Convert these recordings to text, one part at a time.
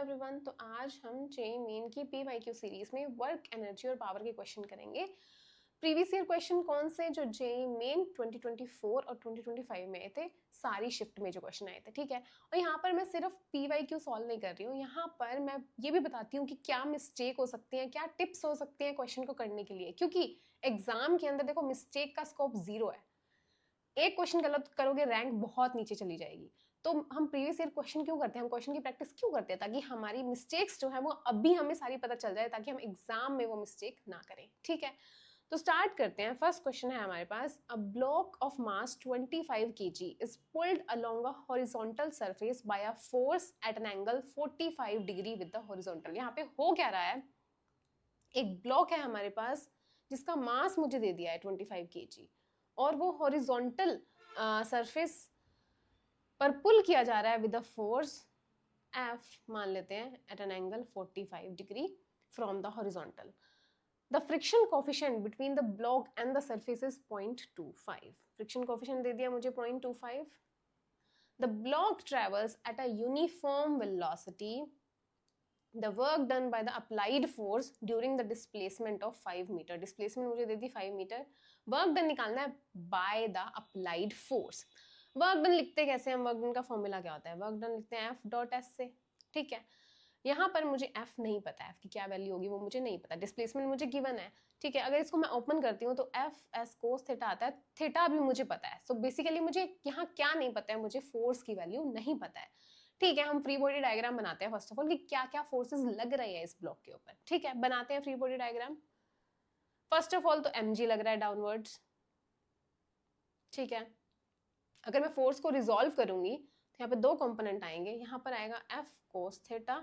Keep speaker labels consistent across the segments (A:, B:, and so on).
A: Everyone. तो आज हम जेईई मेन की पीवाईक्यू सीरीज में वर्क, एनर्जी और पावर के क्वेश्चन करेंगे। प्रीवियस ईयर क्वेश्चन कौन से जो जेईई मेन 2024 और 2025 में आए थे, सारी शिफ्ट में जो क्वेश्चन आए थे, ठीक है। और यहाँ पर मैं सिर्फ पीवाईक्यू सॉल्व नहीं कर रही हूँ, यहाँ पर मैं ये भी बताती हूँ कि क्या मिस्टेक हो सकती है, क्या टिप्स हो सकती हैं क्वेश्चन को करने के लिए, क्योंकि एग्जाम के अंदर देखो मिस्टेक का स्कोप 0 है। एक क्वेश्चन गलत करोगे रैंक बहुत नीचे चली जाएगी। तो हम प्रीवियस ईयर क्वेश्चन क्यों करते हैं, हम क्वेश्चन की प्रैक्टिस क्यों करते हैं, ताकि हमारी मिस्टेक्स जो है वो अभी हमें सारी पता चल जाए, ताकि हम एग्जाम में वो मिस्टेक ना करें, ठीक है। तो स्टार्ट करते हैं। फर्स्ट क्वेश्चन है हमारे पास, a block of mass 25 kg is pulled along a horizontal surface by a force at an angle 45 degree with the horizontal. यहाँ पे हो क्या रहा है, एक ब्लॉक है हमारे पास जिसका मास मुझे दे दिया है 25 kg और वो हॉरिजॉन्टल सरफेस पर पुल किया जा रहा है विद अ फोर्स F मान लेते हैं at an angle 45 degree from the horizontal. The friction coefficient between the block and the surface is 0.25। Friction coefficient दे दिया मुझे 0.25। The block travels at a uniform velocity. The work done by the applied force during the displacement of 5 metre. Displacement मुझे दे दी 5 metre. Work done निकालना है by the applied force। Work done लिखते कैसे हम, वर्क डन का formula क्या होता है, वर्क डन लिखते हैं F डॉट एस से, ठीक है। यहाँ पर मुझे F नहीं पता, F की क्या वैल्यू होगी वो मुझे नहीं पता, डिस्प्लेसमेंट मुझे गिवन है, ठीक है। अगर इसको मैं ओपन करती हूँ तो F एस कोस थीटा आता है, थीटा भी मुझे पता है। सो बेसिकली मुझे यहाँ क्या नहीं पता है, मुझे फोर्स की वैल्यू नहीं पता है, ठीक है। हम फ्री बॉडी डायग्राम बनाते हैं फर्स्ट ऑफ ऑल कि क्या क्या फोर्सेस लग रहे हैं इस ब्लॉक के ऊपर, ठीक है। बनाते हैं free body diagram. First of all तो mg लग रहा है डाउनवर्ड्स, ठीक है। अगर मैं फोर्स को रिजॉल्व करूंगी तो यहाँ पे दो कंपोनेंट आएंगे, यहाँ पर आएगा F कोस थीटा,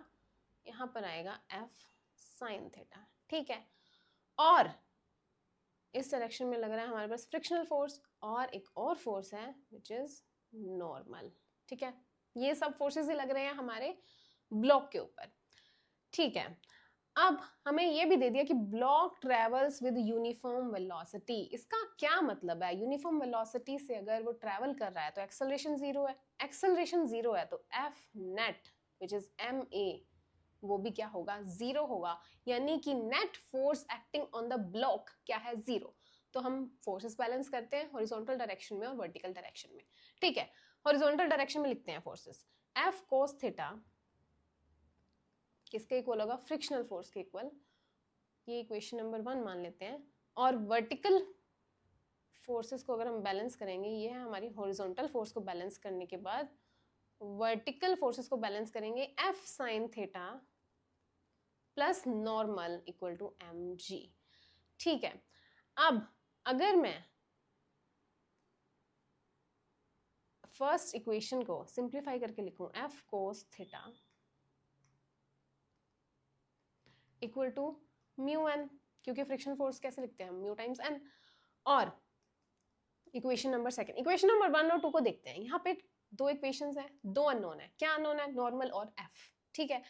A: यहाँ पर आएगा F साइन थीटा, ठीक है। और इस डायरेक्शन में लग रहा है हमारे पास फ्रिक्शनल फोर्स और एक और फोर्स है विच इज नॉर्मल, ठीक है। ये सब फोर्सेस ही लग रहे हैं हमारे ब्लॉक के ऊपर, ठीक है। अब हमें ये भी दे दिया कि block travels with uniform velocity. इसका क्या मतलब है, यूनिफॉर्म वेलोसिटी से अगर वो ट्रेवल कर रहा है तो एक्सेलरेशन 0 है, एक्सेलरेशन 0 है तो F net which is ma वो भी क्या होगा, 0 होगा। यानी कि net force acting on the block क्या है, 0। तो हम फोर्सेस बैलेंस करते हैं हॉरिजॉन्टल डायरेक्शन में और वर्टिकल डायरेक्शन में, ठीक है। हॉरिजॉन्टल डायरेक्शन में लिखते हैं फोर्सेस, F कोस थीटा किसके इक्वल होगा, फ्रिक्शनल फोर्स के इक्वल, ये इक्वेशन नंबर 1 मान लेते हैं। और वर्टिकल फोर्सेस को अगर हम बैलेंस करेंगे, ये है हमारी हॉरिजॉन्टल फोर्स को बैलेंस करने के बाद वर्टिकल फोर्सेस को बैलेंस करेंगे, F sine theta plus normal equal to mg, ठीक है। अब अगर मैं फर्स्ट इक्वेशन को सिंप्लीफाई करके लिखूं, F cos theta equal to mu N, क्योंकि फ्रिक्शन फोर्स कैसे लिखते हैं, म्यू टाइम्स एन। और equation number second, equation number 1 और 2 को देखते हैं। यहाँ पे दो इक्वेशंस हैं, दो अननोन है। क्या अननोन है, नॉर्मल और F, ठीक है।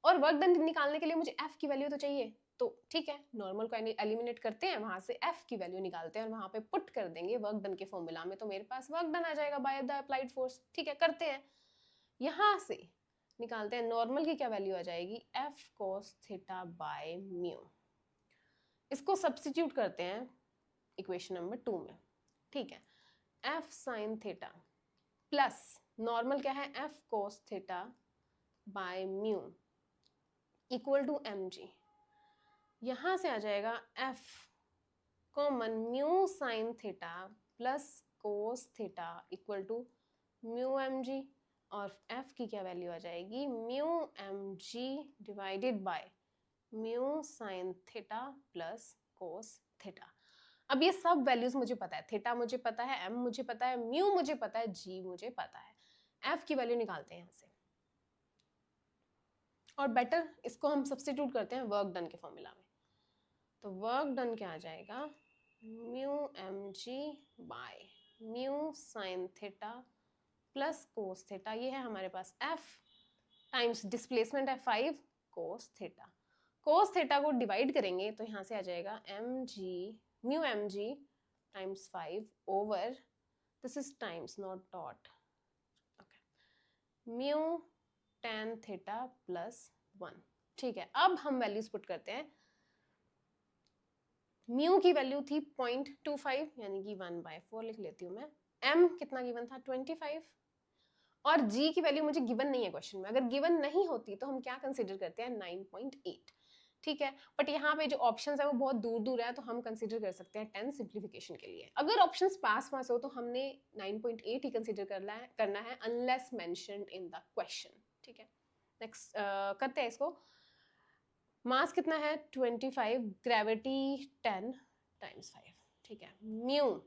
A: और वर्क डन निकालने के लिए मुझे F की वैल्यू तो चाहिए, तो ठीक है, नॉर्मल को एलिमिनेट करते हैं, वहां से F की वैल्यू निकालते हैं और वहां पे पुट कर देंगे वर्क डन के फॉर्मूला में, तो मेरे पास वर्क डन आ जाएगा बाय द अप्लाइड फोर्स, ठीक है। करते हैं, यहां से निकालते हैं नॉर्मल की क्या वैल्यू आ जाएगी, F cos theta by mu. इसको सब्स्टिट्यूट करते हैं इक्वेशन नंबर 2 में, ठीक है। F sine theta plus normal क्या है, F cos theta by mu equal to mg। यहां से आ जाएगा F common, mu sine theta plus cos theta equal to mu mg। और F की क्या वैल्यू आ जाएगी, mu mg divided by mu sine theta plus cos theta. अब ये सब वैल्यूज मुझे पता है, थीटा मुझे पता है, m मुझे पता है, म्यू मुझे पता है, g मुझे पता है। F की वैल्यू निकालते हैं यहाँ से, और बेटर इसको हम सब्स्टिट्यूट करते हैं वर्क डन के फॉर्मूला में। तो वर्क डन क्या आ जाएगा, mu mg bye mu sine theta plus cos theta, ये है हमारे पास F टाइम्स डिस्प्लेसमेंट है 5 कोस थीटा। कोस थीटा को डिवाइड करेंगे तो यहाँ से आ जाएगा mg mu mg times 5 over, this is times not dot, okay, mu tan theta plus 1। ठीक है, अब हम वैल्यूज पुट करते हैं। म्यू की वैल्यू थी 0.25 यानी कि 1/4 लिख लेती हूँ मैं। m कितना गिवन था 25 और g की वैल्यू मुझे गिवन नहीं है क्वेश्चन में। अगर गिवन नहीं होती तो हम क्या कंसीडर करते हैं 9.8। ठीक है, बट यहाँ पे जो ऑप्शंस है वो बहुत दूर दूर है तो हम कंसीडर कर सकते हैं 10 सिंप्लीफिकेशन के लिए। अगर ऑप्शंस पास पास हो तो हमने 9.8 ही कंसीडर करना है unless mentioned in the question. ठीक है, नेक्स्ट करते हैं इसको। मास कितना है 25, ग्रेविटी 10 टाइम्स 5। ठीक है, mu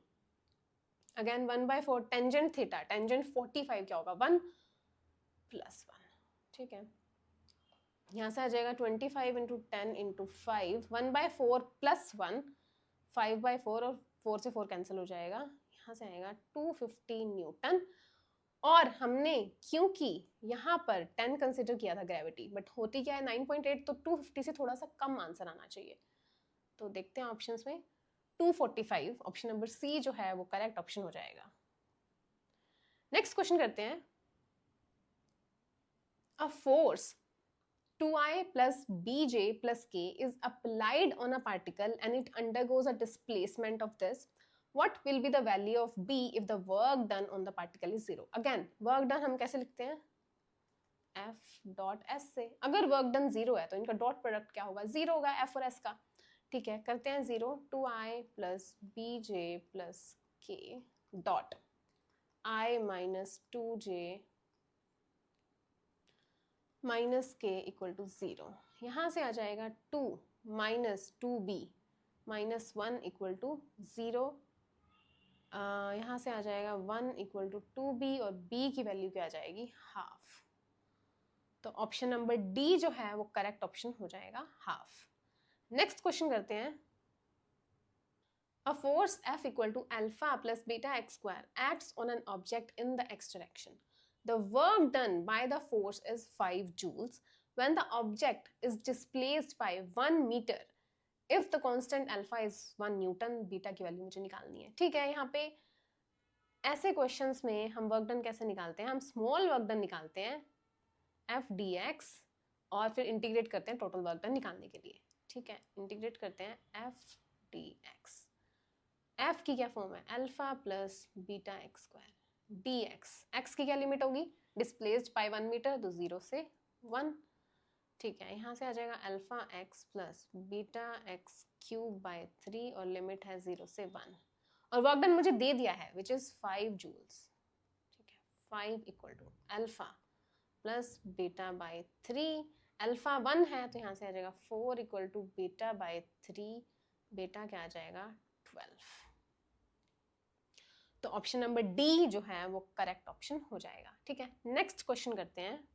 A: again 1/4, tangent theta, tangent 45 क्या होगा 1 + 1। ठीक है, यहाँ से आ जाएगा 25 × 10 × 5, 1/4 + 1 5/4 और 4 से 4 कैंसिल हो जाएगा। यहाँ से आएगा 250 न्यूटन। और हमने क्योंकि यहाँ पर 10 कंसिडर किया था ग्रेविटी, बट होती क्या है 9.8, तो 250 से थोड़ा सा कम आंसर आना चाहिए। तो देखते हैं ऑप्शंस में 245, ऑप्शन नंबर सी जो है वो करेक्ट ऑप्शन हो जाएगा। नेक्स्ट क्वेश्चन करते हैं। A force 2I plus bj plus k is applied on a particle and it undergoes a displacement of this. What will be the value of b if the work done on the particle is 0? Again, work done हम कैसे लिखते हैं f dot s से। अगर work done 0 है तो इनका dot product क्या होगा 0 होगा f और s का। ठीक है, करते हैं 0, 2I plus bj plus k dot I minus 2j minus के इक्वल टू 0। यहाँ से आ जाएगा 2 minus 2b minus 1 equal to 0। यहाँ से आ जाएगा 1 इक्वल टू 2b और b की वैल्यू क्या आ जाएगी हाफ। तो ऑप्शन नंबर डी जो है वो करेक्ट ऑप्शन हो जाएगा हाफ। नेक्स्ट क्वेश्चन करते हैं। A force F equal to alpha plus beta x square acts on an object in the x direction. The work done by the force is 5 joules when the object is displaced by 1 meter. If the constant alpha is 1 Newton, beta की value मुझे निकालनी है। ठीक है, यहाँ पे ऐसे questions में हम वर्क डन कैसे निकालते हैं, हम स्मॉल वर्क डन निकालते हैं एफ डी एक्स और फिर इंटीग्रेट करते हैं टोटल वर्क डन निकालने के लिए। ठीक है, इंटीग्रेट करते हैं एफ डी एक्स। एफ की क्या फॉर्म है alpha plus beta x square D x. X की क्या लिमिट होगी डिस्प्लेस्ड बाय 1 मीटर तो 0 से 1। ठीक है, यहाँ से आ जाएगा alpha x plus beta x cube by 3 और लिमिट है 0 से 1 और वर्क डन मुझे दे दिया है विच इज 5 जूल्स। ठीक है, 5 equal to alpha plus beta by 3। अल्फा 1 है तो यहाँ से आ जाएगा 4 equal to beta by 3, beta क्या आ जाएगा 12। तो ऑप्शन नंबर डी जो है वो करेक्ट ऑप्शन हो जाएगा। ठीक है, नेक्स्ट क्वेश्चन करते हैं।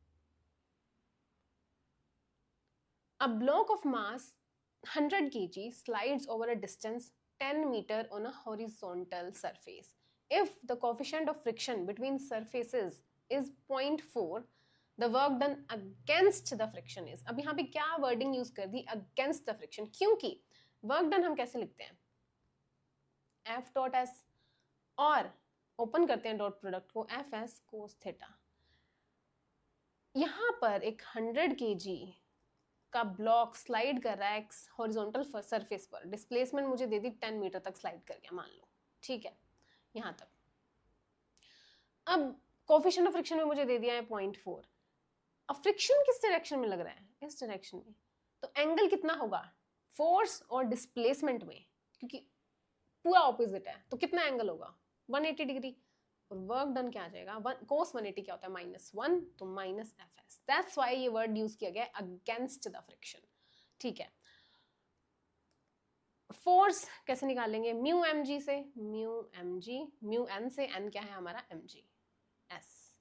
A: A block of mass 100 kg slides over a distance 10 meter on a horizontal surface. If the coefficient of friction between surfaces is 0.4, the work done against the friction is। अब यहाँ पे क्या wording use कर दी against the friction, क्योंकि work done हम कैसे लिखते हैं F डॉट एस और ओपन करते हैं डॉट प्रोडक्ट को एफ एस कोस थीटा। यहाँ पर एक 100 kg का ब्लॉक स्लाइड कर रहा है हॉरिजॉन्टल सरफेस पर, डिस्प्लेसमेंट मुझे दे दी 10 मीटर तक स्लाइड कर गया मान लो। ठीक है, यहाँ तक। अब कोफिशिएंट ऑफ फ्रिक्शन में मुझे दे दिया है 0.4। अब फ्रिक्शन किस डायरेक्शन में लग रहा है इस डायरेक्शन में, तो एंगल कितना होगा फोर्स और डिस्प्लेसमेंट में, क्योंकि पूरा ऑपोजिट है तो कितना एंगल होगा 180 डिग्री। और वर्क डन क्या आ जाएगा कोस 180 क्या होता है -1 तो minus F S. That's why ये वर्ड यूज किया गया अगेंस्ट द फ्रिक्शन। ठीक है, फोर्स कैसे निकालेंगे म्यू एम जी से, mu M G, mu N से, एन क्या है हमारा एम जी एस।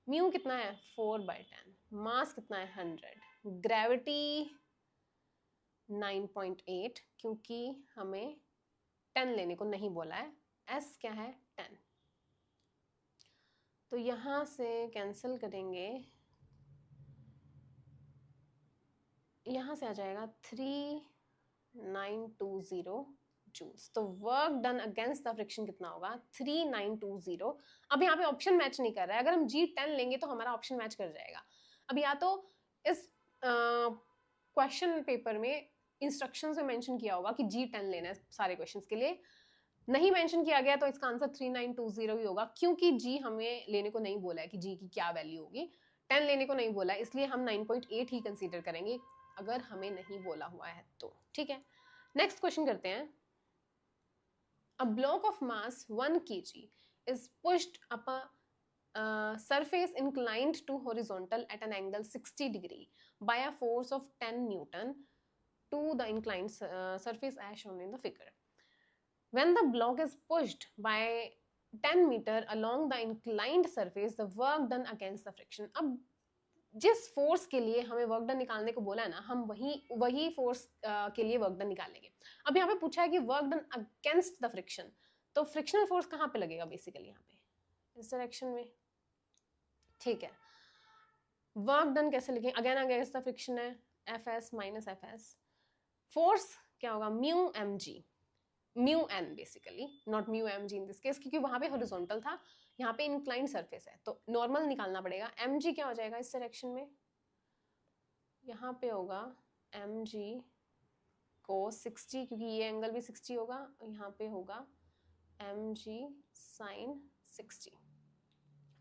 A: म्यू कितना है 4/10, मास कितना है 100, ग्रेविटी 9.8 क्योंकि हमें 10 लेने को नहीं बोला है, एस क्या है 10। तो यहां से कैंसिल करेंगे, यहां से आ जाएगा 3920 जूल्स। तो work done against the friction कितना होगा 3920। अब यहाँ पे ऑप्शन मैच नहीं कर रहा है, अगर हम G10 लेंगे तो हमारा ऑप्शन मैच कर जाएगा। अब या तो इस क्वेश्चन पेपर में इंस्ट्रक्शंस में मेंशन किया होगा कि G10 लेना है सारे क्वेश्चंस के लिए, नहीं मेंशन किया गया तो इसका आंसर 3920 ही होगा, क्योंकि G हमें लेने को नहीं बोला है कि G की क्या वैल्यू होगी, 10 लेने को नहीं बोला है, इसलिए हम 9.8 ही कंसीडर करेंगे अगर हमें नहीं बोला हुआ है तो। ठीक है, नेक्स्ट क्वेश्चन करते हैं। A block of mass 1 kg is pushed up a surface inclined to horizontal at an angle 60 degree by a force of 10 Newton to the inclined surface as shown in the figure. When the block is pushed by 10 meter along the inclined surface, the work done against the friction. अब जिस force के लिए हमें work done निकालने को बोला है ना, हम वही फोर्स के लिए वर्क डन निकालेंगे। अब यहाँ पे पूछा है कि work done against the friction, तो फ्रिक्शनल फोर्स कहाँ पे लगेगा बेसिकली, यहाँ पे इस डायरेक्शन में। ठीक है, वर्क डन कैसे लिखेंगे, अगेन अगेंस्ट द फ्रिक्शन है, F S minus F S, force क्या होगा mu M G, mu N basically, not mu M G in this case, क्योंकि वहां पे हॉरिजॉन्टल था, यहाँ पे इंक्लाइंड सरफेस है तो नॉर्मल निकालना पड़ेगा। एम जी क्या हो जाएगा इस डायरेक्शन में, यहाँ पे होगा एम जी को 60, क्योंकि ये एंगल भी 60 होगा, यहाँ पे होगा एम जी साइन 60,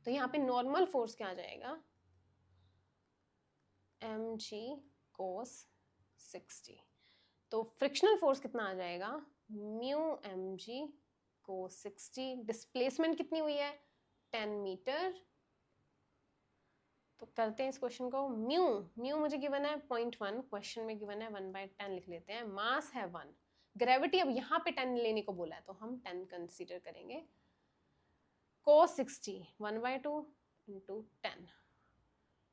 A: तो यहाँ पे नॉर्मल फोर्स क्या आ जाएगा, एम जी कोस 60, तो फ्रिक्शनल फोर्स कितना आ जाएगा, म्यू एम जी को 60, डिस्प्लेसमेंट कितनी हुई है 10 मीटर, तो करते हैं इस क्वेश्चन को। म्यू मुझे गिवन है 0.1, क्वेश्चन में गिवन है 1/10 लिख लेते हैं, मास है 1, ग्रेविटी अब यहाँ पे 10 लेने को बोला है तो हम 10 कंसीडर करेंगे, cos 60 1/2 इंटू 10,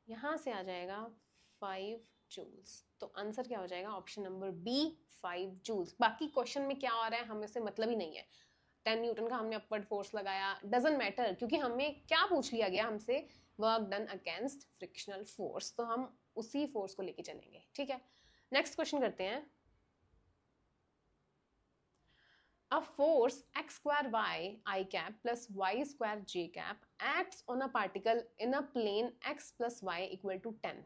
A: यहाँ से आ जाएगा 5 जूल्स, तो आंसर क्या हो जाएगा ऑप्शन नंबर बी 5 जूल्स। बाकी क्वेश्चन में क्या आ रहा है हमें से मतलब ही नहीं है, 10 न्यूटन का हमने अपवर्ड फोर्स लगाया, डजंट मैटर, क्योंकि हमें क्या पूछ लिया गया हमसे, work done against frictional force, तो हम उसी फोर्स को लेके चलेंगे। ठीक है, नेक्स्ट क्वेश्चन करते हैं। A force x square y I cap plus y square j cap acts on a particle in a plane x plus y equal to 10.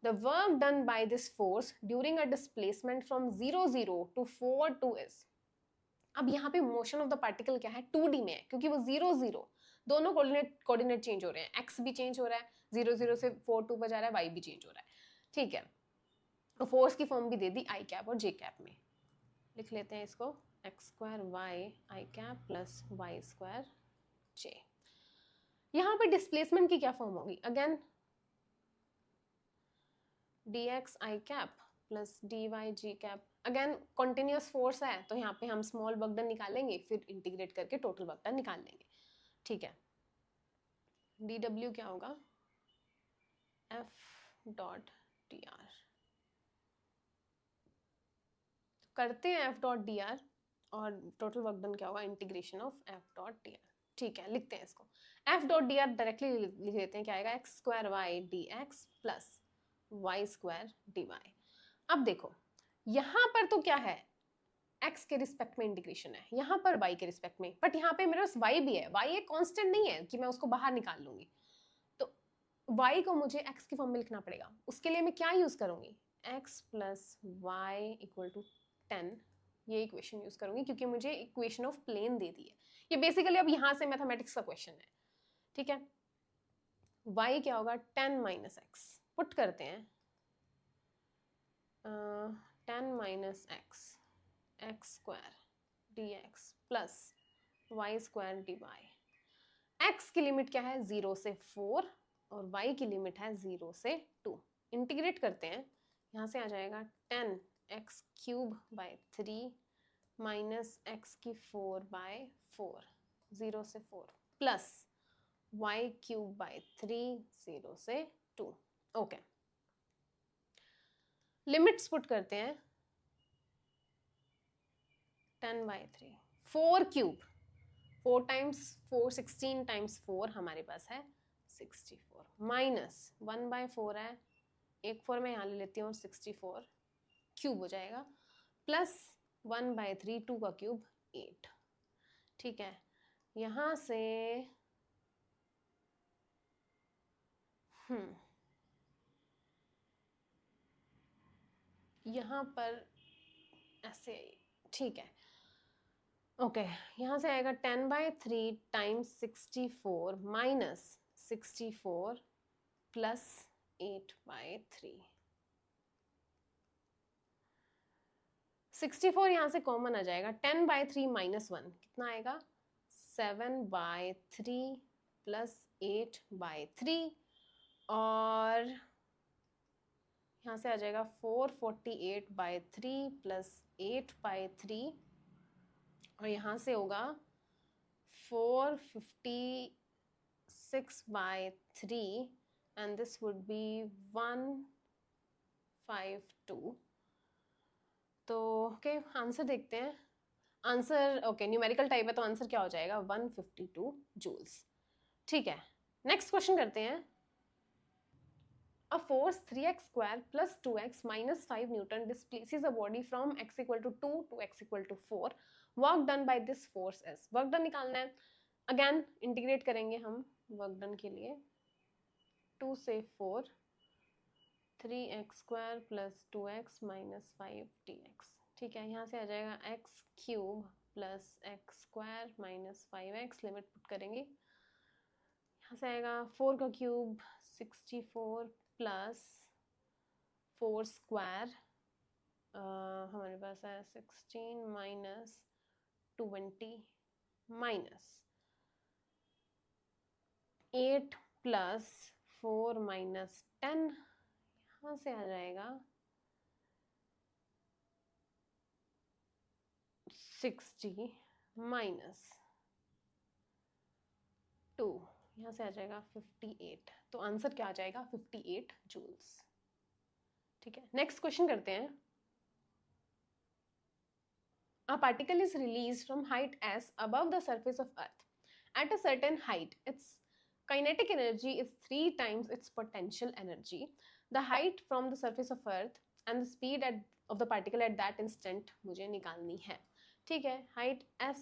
A: The work done by this force during a displacement from 0 0 to 4 2 is. अब यहाँ पे motion of the particle क्या है 2D में है, क्योंकि वो 0 0 दोनों कोऑर्डिनेट चेंज हो रहे हैं, x भी चेंज हो रहा है, 0 0 से 4 2 पर जा रहा है, y भी चेंज हो रहा है। ठीक है, तो फोर्स की फॉर्म भी दे दी आई कैप और जे कैप में, लिख लेते हैं इसको एक्स स्क्वायर वाई आई कैप प्लस वाई स्क्वायर जे। यहाँ पे डिस्प्लेसमेंट की क्या फॉर्म होगी, अगेन डी एक्स आई कैप प्लस डी वाई जी कैप, अगेन कॉन्टिन्यूस फोर्स है तो यहाँ पे हम स्मॉल वर्क डन निकालेंगे, फिर इंटीग्रेट करके टोटल वर्क डन निकाल लेंगे। ठीक है, डी डब्ल्यू क्या होगा एफ डॉट डी आर, करते हैं एफ डॉट डी आर और टोटल वर्क डन क्या होगा integration of F dot D R. ठीक है, लिखते हैं इसको, F dot D R directly लिख लेते हैं, क्या आएगा X square Y D X plus Y square D Y. अब देखो यहाँ पर तो क्या है x के रिस्पेक्ट में इंटीग्रेशन है, यहाँ पर y के रिस्पेक्ट में, बट यहाँ पे मेरे पास y भी है, y एक कांस्टेंट नहीं है कि मैं उसको बाहर निकाल लूंगी, तो y को मुझे x की फॉर्म में लिखना पड़ेगा। उसके लिए मैं क्या यूज करूंगी, x plus Y equal to 10, ये इक्वेशन यूज करूंगी क्योंकि मुझे इक्वेशन ऑफ प्लेन दे दी है। ये बेसिकली अब यहाँ से मैथमेटिक्स का क्वेश्चन है। ठीक है, y क्या होगा 10 माइनस एक्स, पुट करते हैं 10 minus X X square D X plus Y square D Y. X की लिमिट क्या है 0 से 4 और y की लिमिट है 0 से 2, इंटीग्रेट करते हैं, यहाँ से आ जाएगा 10 x cube by 3 minus x की 4 बाय 4 0 से 4 प्लस वाई क्यूब बाय 3 0 से 2। ओके, लिमिट्स पुट करते हैं 10 बाय 3 4 क्यूब 4 टाइम्स 4 16 टाइम्स 4 हमारे पास है 64 माइनस 1 बाय 4 है, एक 4 मैं यहाँ ले लेती हूँ 64 क्यूब हो जाएगा प्लस 1 बाय 3 2 का क्यूब 8। ठीक है, यहाँ से यहाँ पर ऐसे, ठीक है, ओके यहाँ से आएगा 10/3 टाइम्स 64 माइनस 64 प्लस 8/3। 64 यहाँ से कॉमन आ जाएगा, 10/3 माइनस 1 कितना आएगा 7/3 प्लस 8/3 और यहाँ से आ जाएगा 448/3 प्लस 8/3 और यहाँ से होगा 456/3 and this would be 152। तो ओके आंसर देखते हैं। आंसर ओके न्यूमेरिकल टाइप है तो आंसर क्या हो जाएगा 152 जूल्स। ठीक है नेक्स्ट क्वेश्चन करते हैं। A force 3x square plus 2x minus 5 Newton displaces a body from x equal to 2 to x equal to 4. Work done by this force is। Work done निकालना है। Again integrate करेंगे हम work done के लिए। 2 से 4 3x square plus 2x minus 5dx। ठीक है यहाँ से आ जाएगा x cube plus x square minus 5x। Limit put करेंगे यहाँ से आएगा 4 का क्यूब 64 प्लस 4 स्क्वायर हमारे पास है 16 माइनस 20 माइनस 8 प्लस 4 माइनस 10 यहाँ से आ जाएगा 60 माइनस 2 यहाँ से आ जाएगा 58। तो आंसर क्या आ जाएगा 58 जूल्स। ठीक है नेक्स्ट क्वेश्चन करते हैं। A particle is released from height s above the surface of earth. At a certain height its kinetic energy is 3 times its potential energy. The height from the surface of earth and the speed of the particle at that instant मुझे निकालनी है। ठीक है height s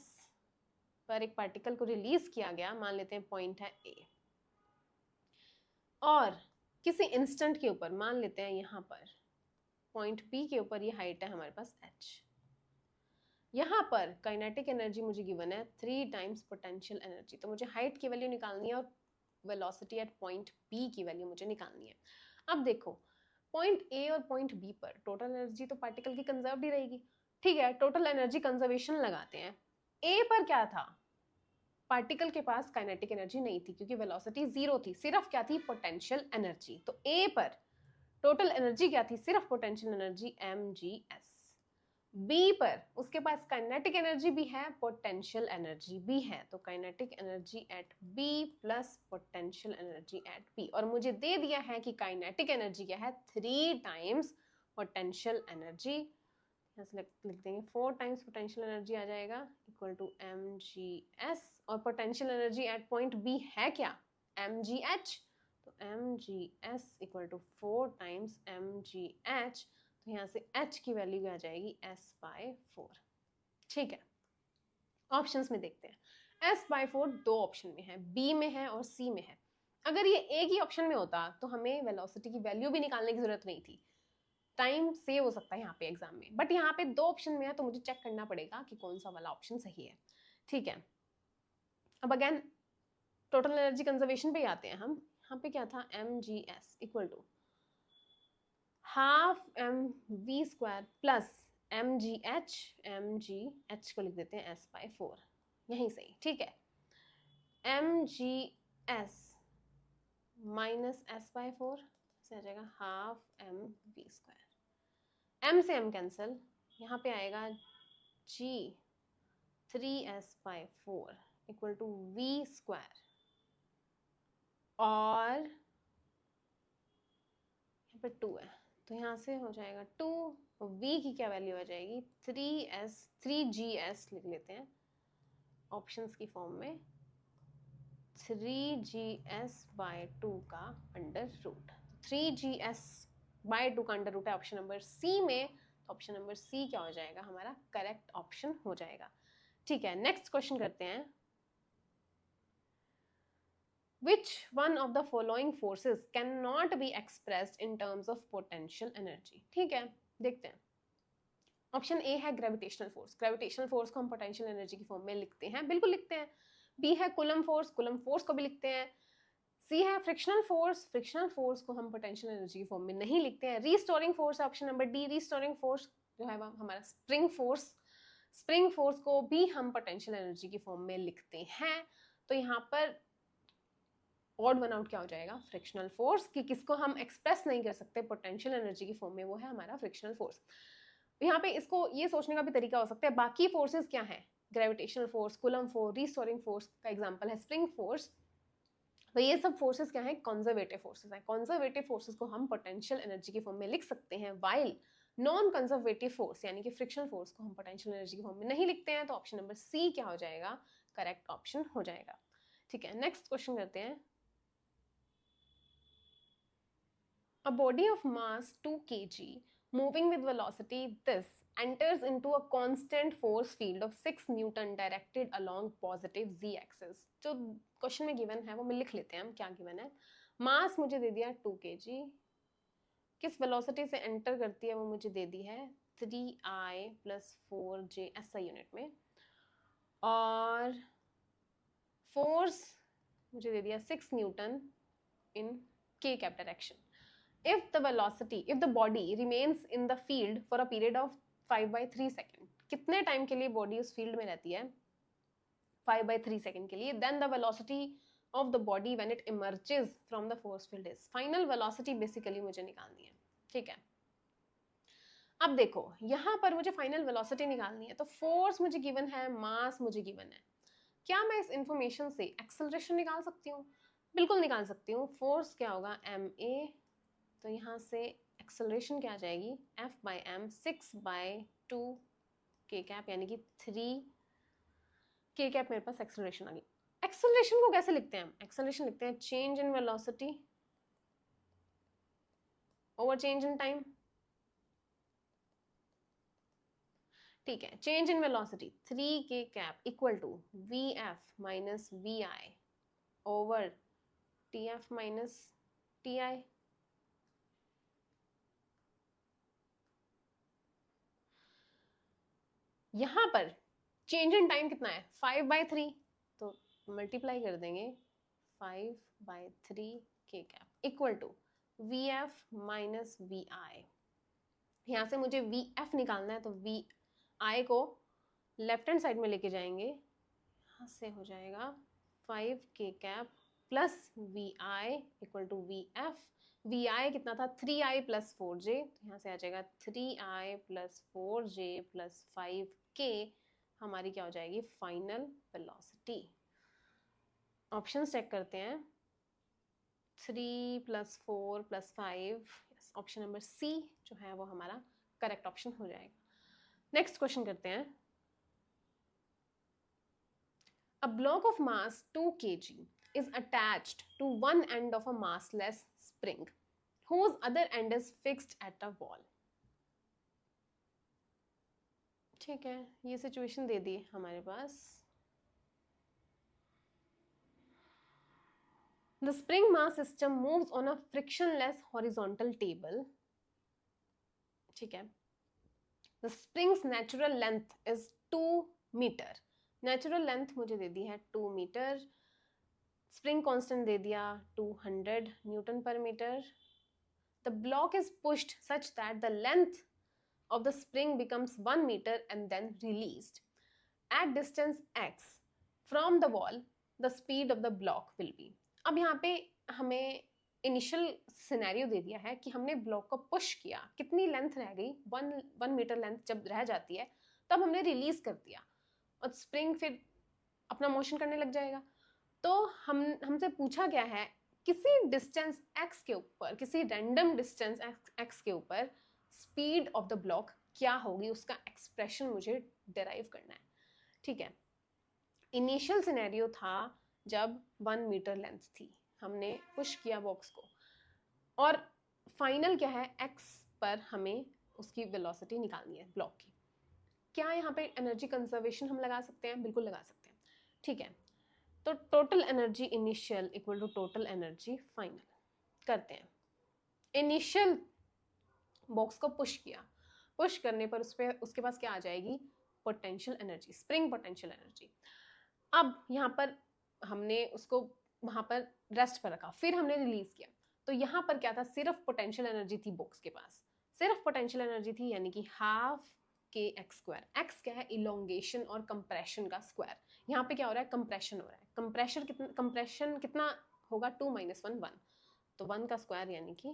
A: पर एक particle को release किया गया, मान लेते हैं पॉइंट है A, और किसी इंस्टेंट के ऊपर मान लेते हैं यहाँ पर पॉइंट P के ऊपर ये हाइट है हमारे पास h। यहाँ पर काइनेटिक एनर्जी मुझे गिवन है 3 टाइम्स पोटेंशियल एनर्जी। तो मुझे हाइट की वैल्यू निकालनी है और वेलोसिटी एट पॉइंट P की वैल्यू मुझे निकालनी है। अब देखो पॉइंट A और पॉइंट B पर टोटल एनर्जी तो पार्टिकल की कंजर्व ही रहेगी। ठीक है टोटल एनर्जी कंजर्वेशन लगाते हैं। A पर क्या था पार्टिकल के पास काइनेटिक एनर्जी नहीं थी क्योंकि वेलोसिटी 0 थी, सिर्फ क्या थी पोटेंशियल एनर्जी। तो A पर टोटल एनर्जी क्या थी सिर्फ पोटेंशियल एनर्जी mgs। B पर उसके पास काइनेटिक एनर्जी भी है पोटेंशियल एनर्जी भी है, तो kinetic energy at B plus potential energy eight P। और मुझे दे दिया है कि काइनेटिक एनर्जी क्या है 3 टाइम्स पोटेंशियल एनर्जी। लिख देंगे 4 टाइम्स पोटेंशियल एनर्जी आ जाएगा इक्वल टू mgs और potential energy at point B है क्या mgh। तो mgs equal to 4 times mgh। तो यहाँ से h की वैल्यू आ जाएगी s/4। ठीक है ऑप्शंस में देखते हैं। s/4 दो ऑप्शन में है, B में है और C में है। अगर ये एक ही ऑप्शन में होता तो हमें वेलोसिटी की वैल्यू भी निकालने की जरूरत नहीं थी, टाइम सेव हो सकता है यहाँ पे एग्जाम में। बट यहाँ पे दो ऑप्शन में है तो मुझे चेक करना पड़ेगा कि कौन सा वाला ऑप्शन सही है। ठीक है अब अगेन टोटल एनर्जी कंजर्वेशन पे आते हैं हम। यहाँ पे क्या था mgs equal to half mv square plus mgh को लिख देते हैं s/4 यहीं से ही। ठीक है mgs माइनस s/4 से आ जाएगा हाफ mv स्क्वायर, m से m कैंसिल, यहाँ पे आएगा g 3s/4 equal to v square और यहाँ पे 2 है तो यहाँ से हो जाएगा 2 और v की क्या वैल्यू आ जाएगी 3gs लिख लेते हैं ऑप्शंस की फॉर्म में 3gs/2 का अंडर रूट। 3gs/2 का अंडर रूट है ऑप्शन नंबर सी में, तो ऑप्शन नंबर सी क्या हो जाएगा हमारा करेक्ट ऑप्शन हो जाएगा। ठीक है नेक्स्ट क्वेश्चन करते हैं। Which one of the following forces cannot be expressed in terms of potential energy? ठीक है देखते हैं। ऑप्शन ए है ग्रेविटेशनल फोर्स, ग्रेविटेशनल फोर्स को हम पोटेंशियल एनर्जी की फॉर्म में लिखते हैं, बिल्कुल लिखते हैं। बी है कूलम फोर्स को भी लिखते हैं। सी है फ्रिक्शनल फोर्स को हम पोटेंशियल एनर्जी की फॉर्म में नहीं लिखते हैं। Restoring force, option number D, restoring force जो है हमारा स्प्रिंग फोर्स को भी हम पोटेंशियल एनर्जी की फॉर्म में लिखते हैं। तो यहाँ पर ऑड वन आउट क्या हो जाएगा, फ्रिक्शनल फोर्स, कि किसको हम एक्सप्रेस नहीं कर सकते पोटेंशियल एनर्जी की फॉर्म में, वो है हमारा फ्रिक्शनल फोर्स। यहाँ पे इसको ये सोचने का भी तरीका हो सकता है, बाकी फोर्सेस क्या है, gravitational force, coulomb force, restoring force का एग्जांपल है स्प्रिंग फोर्स। तो ये सब फोर्सेस क्या है, कंजर्वेटिव फोर्सेस हैं। कंजर्वेटिव फोर्सेस को हम पोटेंशियल एनर्जी की फॉर्म में लिख सकते हैं, वाइल नॉन कंजर्वेटिव फोर्स यानी कि फ्रिक्शनल फोर्स को हम पोटेंशियल एनर्जी की फॉर्म में नहीं लिखते हैं। तो ऑप्शन नंबर सी क्या हो जाएगा, करेक्ट ऑप्शन हो जाएगा। ठीक है, नेक्स्ट क्वेश्चन करते हैं। A body of mass 2 kg moving with velocity this enters into a constant force field of 6 Newton directed along positive z axis। जो क्वेश्चन में गिवन है वो मैं लिख लेते हैं हम, क्या गिवन है। मास मुझे दे दिया 2 kg, किस वेलोसिटी से एंटर करती है वो मुझे दे दी है 3i + 4j SI यूनिट में, और फोर्स मुझे दे दिया 6 Newton in k cap direction। if the body remains in the field for a period of 5/3 second, कितने टाइम के लिए बॉडी उस फील्ड में रहती है, 5/3 सेकेंड के लिए, then the velocity of the body when it emerges from the force field is, final velocity basically मुझे निकालनी है। ठीक है, अब देखो यहाँ पर मुझे फाइनल वेलोसिटी निकालनी है, तो फोर्स मुझे गिवन है, मास मुझे गिवन है, क्या मैं इस इंफॉर्मेशन से एक्सेलरेशन निकाल सकती हूँ, बिल्कुल निकाल सकती हूँ। फोर्स क्या होगा ma, तो यहाँ से एक्सेलरेशन क्या आ जाएगी F/m 6/2 k कैप यानी कि 3 k कैप, मेरे पास एक्सेलरेशन आ गई। एक्सेलरेशन को कैसे लिखते हैं हम, एक्सेलरेशन लिखते हैं change in velocity over change in time. ठीक है, change in velocity 3 k cap equal to vf minus vi over tf minus ti। यहाँ पर चेंज इन टाइम कितना है 5/3, तो मल्टीप्लाई कर देंगे 5/3 k cap equal to vf minus vi। यहाँ से मुझे vf निकालना है, तो vi को लेफ्ट हैंड साइड में लेके जाएंगे, यहाँ से हो जाएगा 5 k cap plus vi equal to vf। vi कितना था 3i + 4j, तो यहाँ से आ जाएगा 3i + 4j + 5k, हमारी क्या हो जाएगी फाइनल वेलोसिटी। ऑप्शन चेक करते हैं, 3 + 4 + 5, ऑप्शन नंबर सी जो है वो हमारा करेक्ट ऑप्शन हो जाएगा। नेक्स्ट क्वेश्चन करते हैं। A block of mass 2 kg is attached to one end of a massless spring whose other end is fixed at a wall। ठीक है, ये सिचुएशन दे दी हमारे पास। The spring mass system moves on a frictionless horizontal table। ठीक है, the spring's natural length is 2 meter। Natural length मुझे दे दी है 2 मीटर, स्प्रिंग कांस्टेंट दे दिया 200 newton per metre. The block is pushed such that the length of the spring becomes 1 meter and then released at distance x from the wall, the speed of the block will be। अब यहाँ पे हमें initial scenario दे दिया है कि हमने block को push किया, कितनी लेंथ रह गई, 1 मीटर लेंथ जब रह जाती है तब हमने रिलीज कर दिया और स्प्रिंग फिर अपना मोशन करने लग जाएगा। तो हमसे पूछा गया है किसी डिस्टेंस x के ऊपर, किसी रैंडम डिस्टेंस x के ऊपर स्पीड ऑफ द ब्लॉक क्या होगी, उसका एक्सप्रेशन मुझे डिराइव करना है। ठीक है, इनिशियल सिनेरियो था जब 1 मीटर लेंथ थी, हमने पुश किया बॉक्स को, और फाइनल क्या है x पर हमें उसकी वेलोसिटी निकालनी है ब्लॉक की। क्या यहाँ पे एनर्जी कंजर्वेशन हम लगा सकते हैं, बिल्कुल लगा सकते हैं। ठीक है, तो total energy initial equal to total energy final करते हैं। इनिशियल बॉक्स को पुश किया, पुश करने पर उसके पास क्या आ जाएगी, potential energy, spring potential energy. अब यहाँ पर हमने उसको वहां पर रेस्ट पर रखा, फिर हमने रिलीज किया, तो यहाँ पर क्या था, सिर्फ पोटेंशियल एनर्जी थी बॉक्स के पास, सिर्फ पोटेंशियल एनर्जी थी, यानी कि हाफ के एक्स स्क्वायर। एक्स क्या है, इलोंगेशन और कंप्रेशन का स्क्वायर। यहाँ पे क्या हो रहा है, कंप्रेशन हो रहा है। कंप्रेशन कितना होगा, 2 - 1 1, तो 1 का स्क्वायर यानी कि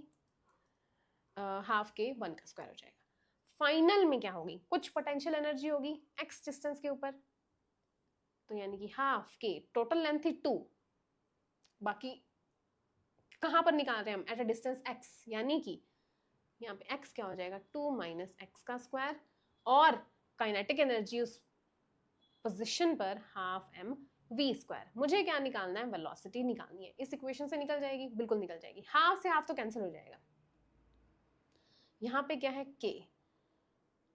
A: हाफ के 1 का स्क्वायर हो जाएगा। फाइनल में क्या होगी, कुछ पोटेंशियल एनर्जी होगी एक्स डिस्टेंस के ऊपर, तो यानी कि हाफ के, टोटल लेंथ थी 2, बाकी कहां पर निकाल रहे हैं हम, एट अ डिस्टेंस x, यानी कि यहाँ पे x क्या हो जाएगा, 2 - x का स्क्वायर, और काइनेटिक एनर्जी उस पोजीशन पर हाफ m v स्क्वायर। मुझे क्या निकालना है, वेलोसिटी निकालनी है। इस इक्वेशन से निकल जाएगी, बिल्कुल निकल जाएगी, हाफ से हाफ तो कैंसिल हो जाएगा। यहाँ पे क्या है k,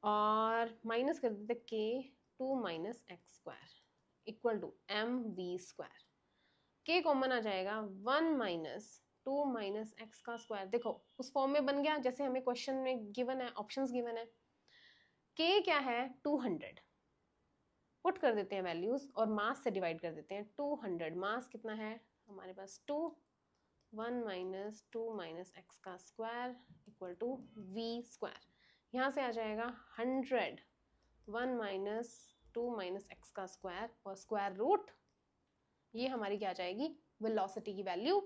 A: और माइनस कर देते k, 2 - x square equal to m v square. k common आ जाएगा, 1 - 2 - x का स्क्वायर। देखो उस फॉर्म में बन गया जैसे हमें क्वेश्चन में गिवन है, ऑप्शंस गिवन है। k क्या है, 200, पुट कर देते हैं वैल्यूज और मास से डिवाइड कर देते हैं। 200 मास कितना है हमारे पास, 2, 1 - 2 - x का square equal to v square. यहाँ से आ जाएगा 100, 1 - 2 - x का स्क्वायर और स्क्वायर रूट, ये हमारी क्या आ जाएगी, वेलोसिटी की वैल्यू।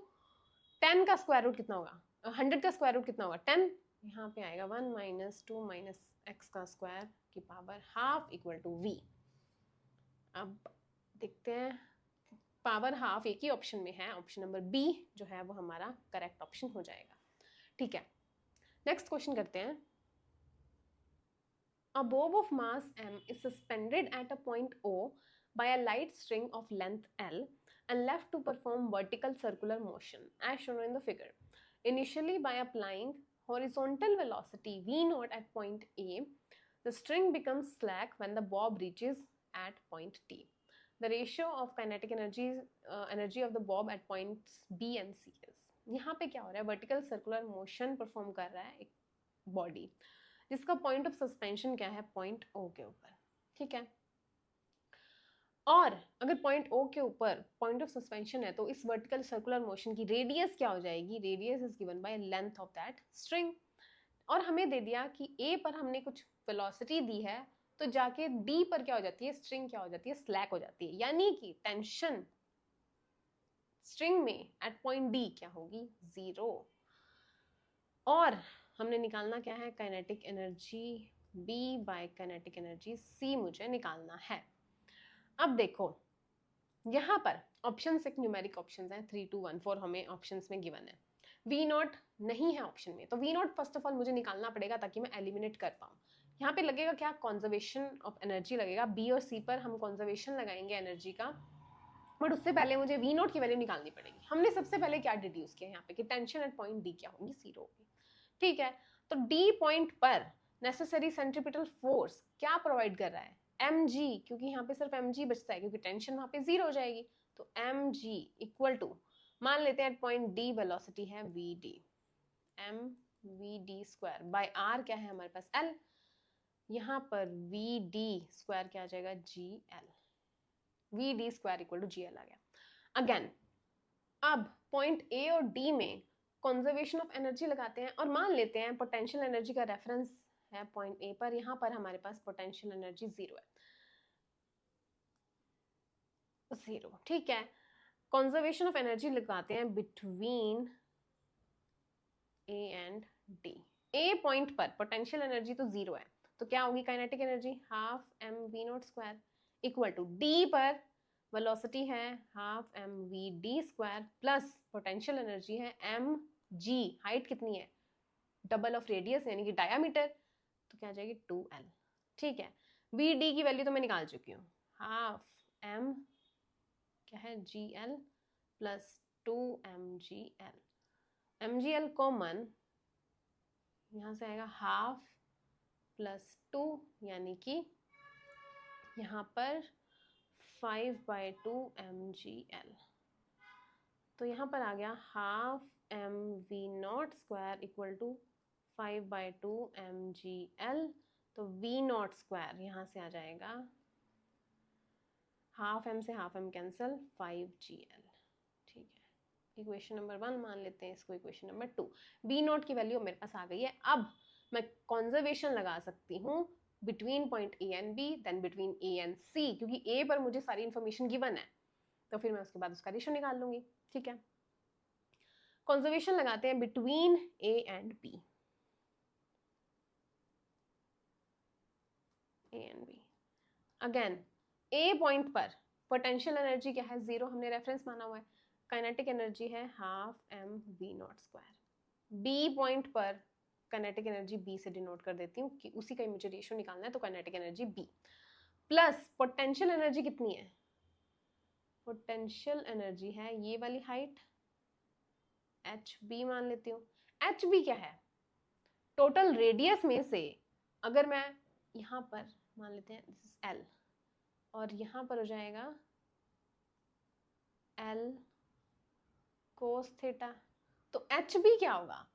A: 10 का स्क्वायर रूट कितना होगा, 100 का स्क्वायर रूट कितना होगा, 10। यहाँ पे आएगा 1 - 2 - x का स्क्वायर की power half equal to v। अब देखते हैं, पावर हाफ एक ही ऑप्शन में है, ऑप्शन नंबर बी जो है वो हमारा करेक्ट ऑप्शन हो जाएगा। ठीक है, नेक्स्ट क्वेश्चन करते हैं। A bob of mass m is suspended at a point O by a light string of length L and left to perform vertical circular motion as shown in the figure. Initially, by applying horizontal velocity v0 at point A, the string becomes slack when the bob reaches at point T. The ratio of kinetic energy of the bob at points B and C is. यहाँ पे क्या हो रहा है, vertical circular motion perform कर रहा है एक बॉडी, जिसका पॉइंट ऑफ सस्पेंशन क्या है, पॉइंट ओ के ऊपर। ठीक है, और अगर पॉइंट ओ के ऊपर पॉइंट ऑफ सस्पेंशन है तो इस वर्टिकल सर्कुलर मोशन की रेडियस क्या हो जाएगी, radius is given by length of that string. और हमें दे दिया कि ए पर हमने कुछ वेलोसिटी दी है, तो जाके डी पर क्या हो जाती है, स्ट्रिंग क्या हो जाती है, स्लैक हो जाती है, यानी कि टेंशन स्ट्रिंग में एट पॉइंट डी क्या होगी, 0। और हमने निकालना क्या है, kinetic energy B by kinetic energy C मुझे निकालना है। अब देखो यहाँ पर ऑप्शंस एक न्यूमेरिक ऑप्शंस हैं, 3 2 1 4 हमें ऑप्शंस में गिवन है। V0 नहीं है ऑप्शन में, तो V0 फर्स्ट ऑफ ऑल मुझे निकालना पड़ेगा ताकि मैं एलिमिनेट कर पाऊँ। यहाँ पे लगेगा क्या, कंजर्वेशन ऑफ एनर्जी लगेगा, B और C पर हम कंजर्वेशन लगाएंगे एनर्जी का, बट उससे पहले मुझे V0 की वैल्यू निकालनी पड़ेगी। हमने सबसे पहले क्या डिड्यूस किया यहाँ पे कि टेंशन एट पॉइंट D क्या होगी, 0 होगी। ठीक है, तो D पॉइंट पर नेसेसरी सेंट्रीपिटल फोर्स क्या प्रोवाइड कर रहा है, mg, क्योंकि यहाँ पे सिर्फ mg बचता है क्योंकि टेंशन वहां पे 0 हो जाएगी, तो mg इक्वल टू, मान लेते हैं पॉइंट D वेलोसिटी है vd, mvd square by r क्या है हमारे पास l, यहाँ पर vd स्क्वायर क्या आ जाएगा, gl, vd square equal to gl आ गया। अगेन अब पॉइंट A और D में कंजर्वेशन ऑफ एनर्जी लगाते हैं और मान लेते हैं पोटेंशियल एनर्जी का रेफरेंस है पॉइंट A पर, यहाँ पर हमारे पास पोटेंशियल एनर्जी 0 है, 0। ठीक है, कंजर्वेशन ऑफ एनर्जी लगाते हैं between A and D। A point पर पोटेंशियल एनर्जी तो 0 है, तो क्या होगी kinetic energy, half mv0 square equal to D पर वेलोसिटी है half mvd square plus potential energy है mg, हाइट कितनी है, डबल ऑफ रेडियस यानी कि डायामीटर, तो क्या आ जाएगी 2l। ठीक है, vd की वैल्यू तो मैं निकाल चुकी हूँ, हाफ m क्या है gl plus 2mgl, mgl common यहाँ से आएगा हाफ प्लस 2, यानी कि यहाँ पर 5/2 mgl, तो यहाँ पर आ गया half mv0 square equal to 5/2 mgl तो वी नॉट स्क्वायर यहाँ से आ जाएगा, हाफ एम से हाफ एम कैंसिल, 5gl। ठीक है, इक्वेशन नंबर 1 मान लेते हैं इसको, इक्वेशन नंबर 2। बी नॉट की वैल्यू मेरे पास आ गई है। अब मैं कॉन्जर्वेशन लगा सकती हूँ between point A and B, then between A and C, क्योंकि ए पर मुझे सारी इन्फॉर्मेशन गिवन है, तो फिर मैं उसके बाद उसका रेशो निकाल लूंगी। ठीक है, कॉन्जर्वेशन लगाते हैं between A and B, A and B. Again A point पर पोटेंशियल एनर्जी क्या है, 0, हमने रेफरेंस माना हुआ है। काइनेटिक एनर्जी है half M V not square. B point पर काइनेटिक एनर्जी बी से डिनोट कर देती हूँ कि उसी का ही मुझे रेशियो निकालना है, तो kinetic energy B plus potential energy कितनी है, पोटेंशियल एनर्जी है ये वाली हाइट एच बी मान लेती हूँ। एच बी क्या है, टोटल रेडियस में से अगर मैं यहाँ पर मान लेते हैं दिस इज एल, और यहाँ पर हो जाएगा एल कोस थीटा, तो एच बी क्या होगा,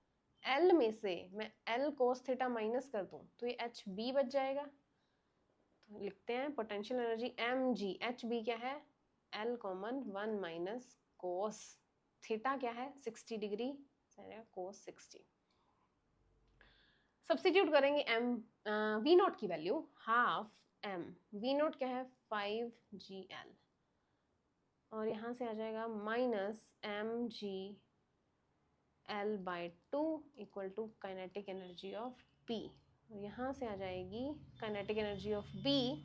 A: एल में से मैं एल कोस थीटा माइनस कर दूं तो ये एच बी बच जाएगा। तो लिखते हैं potential energy M G, H B क्या है, L common 1 minus cos theta क्या है 60 डिग्री, कोस 60। सब्स्टिट्यूट करेंगे एम वी नॉट की value, half M V naught क्या है 5gl, और यहाँ से आ जाएगा minus M G L by 2 equal to kinetic energy of B, और यहाँ से आ जाएगी kinetic energy of B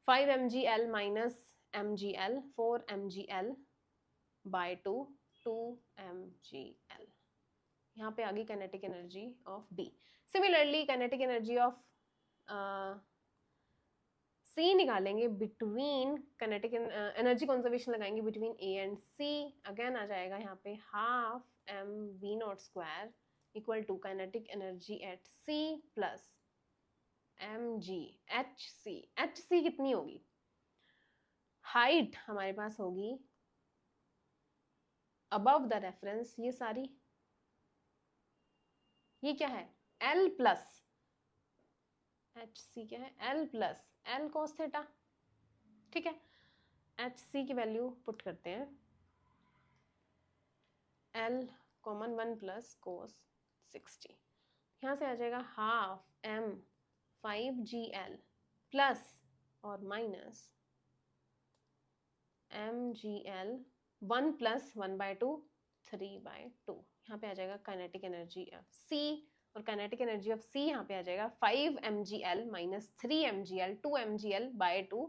A: 5 mgl minus mgl 4 mgl by 2 2 mgl। यहाँ पे आ गई kinetic energy of B. Similarly kinetic energy of C निकालेंगे बिटवीन, काइनेटिक एनर्जी कंजर्वेशन लगाएंगे between A and C. Again आ जाएगा यहाँ पे half M V not square equal to kinetic energy at C plus M G H C. H C कितनी होगी, height हमारे पास होगी अबव द रेफरेंस, ये सारी, ये क्या है एल प्लस, एच सी क्या है L plus L cos theta. ठीक है, एच सी की वैल्यू पुट करते हैं, एल कॉमन 1 प्लस कोस 60, यहाँ से आ जाएगा हाफ एम 5gl प्लस और माइनस mgl 1 प्लस 1/2 3/2। यहाँ पे आ जाएगा काइनेटिक एनर्जी ऑफ सी, और काइनेटिक एनर्जी ऑफ सी यहाँ पे आ जाएगा 5 mgl minus 3 mgl 2 mgl by 2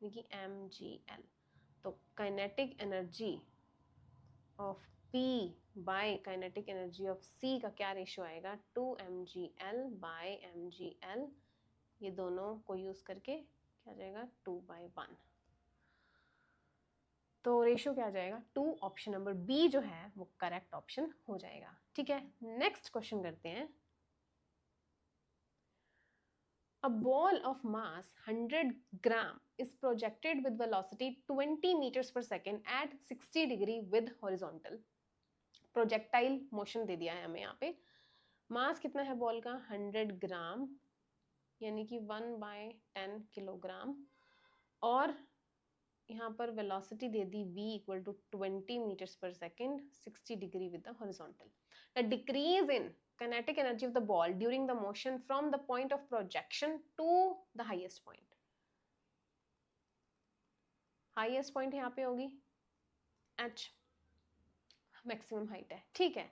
A: यानी कि mgl। तो kinetic energy of P by kinetic energy of C का क्या रेशियो आएगा, 2 mgl बाय mgl, ये दोनों को यूज करके क्या जाएगा 2/1, तो रेशियो क्या आ जाएगा 2। ऑप्शन नंबर बी जो है वो करेक्ट ऑप्शन हो जाएगा। ठीक है, नेक्स्ट क्वेश्चन करते हैं। A ball of mass 100 gram is projected with velocity 20 meters per second at 60 degree with horizontal। Projectile motion दे दिया है हमें यहाँ पे, मास कितना है बॉल का 100 ग्राम यानी कि 1/10 किलोग्राम, और यहाँ पर वेलोसिटी दे दी v इक्वल टू 20 मीटर्स पर second 60 degree with the horizontal. The decrease in kinetic energy of the ball during the motion from the point of projection to the highest point। highest point यहाँ पे होगी h, maximum height है। ठीक है,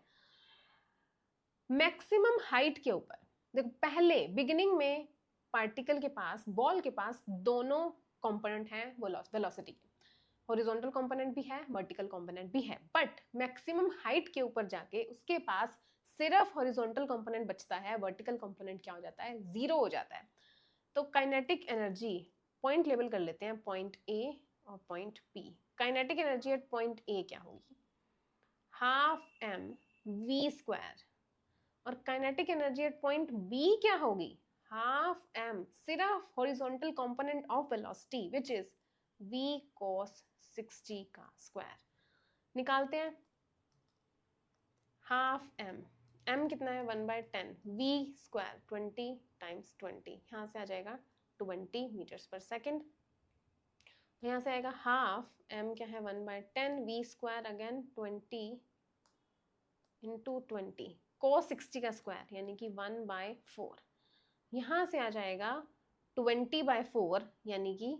A: maximum height के ऊपर देखो, पहले बिगिनिंग में पार्टिकल के पास, बॉल के पास दोनों कंपोनेंट हैं वेलोसिटी के, हॉरिजॉन्टल कंपोनेंट भी है, वर्टिकल कंपोनेंट भी है, बट मैक्सिमम हाइट के ऊपर जाके उसके पास सिर्फ हॉरिजॉन्टल कंपोनेंट बचता है, वर्टिकल कंपोनेंट क्या हो जाता है, 0 हो जाता है। तो काइनेटिक एनर्जी पॉइंट लेवल कर लेते हैं, पॉइंट ए और point B. Kinetic energy at point A क्या होगी, हाफ एम वी स्क्वायर, और kinetic energy at point B क्या होगी, हाफ एम सिर्फ horizontal component of velocity which is v cos 60 का स्क्वायर। निकालते हैं, हाफ एम m कितना है 1/10, v स्क्वायर 20 टाइम्स 20, यहाँ से आ जाएगा 20 मीटर्स पर सेकेंड। यहाँ से आएगा हाफ, m क्या है 1/10, v square again 20 into 20, cos 60 का स्क्वायर यानी कि 1/4। यहाँ से आ जाएगा 20/4 यानी कि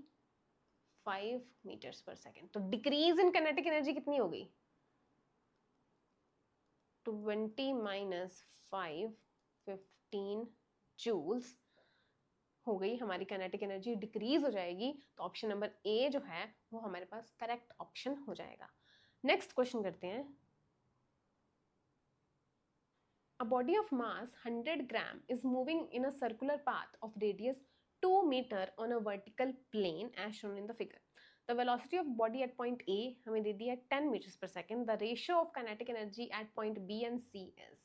A: 5 मीटर्स पर सेकेंड। तो डिक्रीज इन काइनेटिक एनर्जी कितनी हो गई? 20 माइनस 5, 15 जूल्स हो गई हमारी काइनेटिक एनर्जी, डिक्रीज हो जाएगी। तो ऑप्शन नंबर ए जो है वो हमारे पास करेक्ट ऑप्शन हो जाएगा। नेक्स्ट क्वेश्चन करते हैं। A body of mass 100 gram is moving in a circular path of radius 2 meter on a vertical plane as shown in the figure. The velocity of body at point A हमें दे दिया 10 meters per second. The ratio of kinetic energy at point B and C is.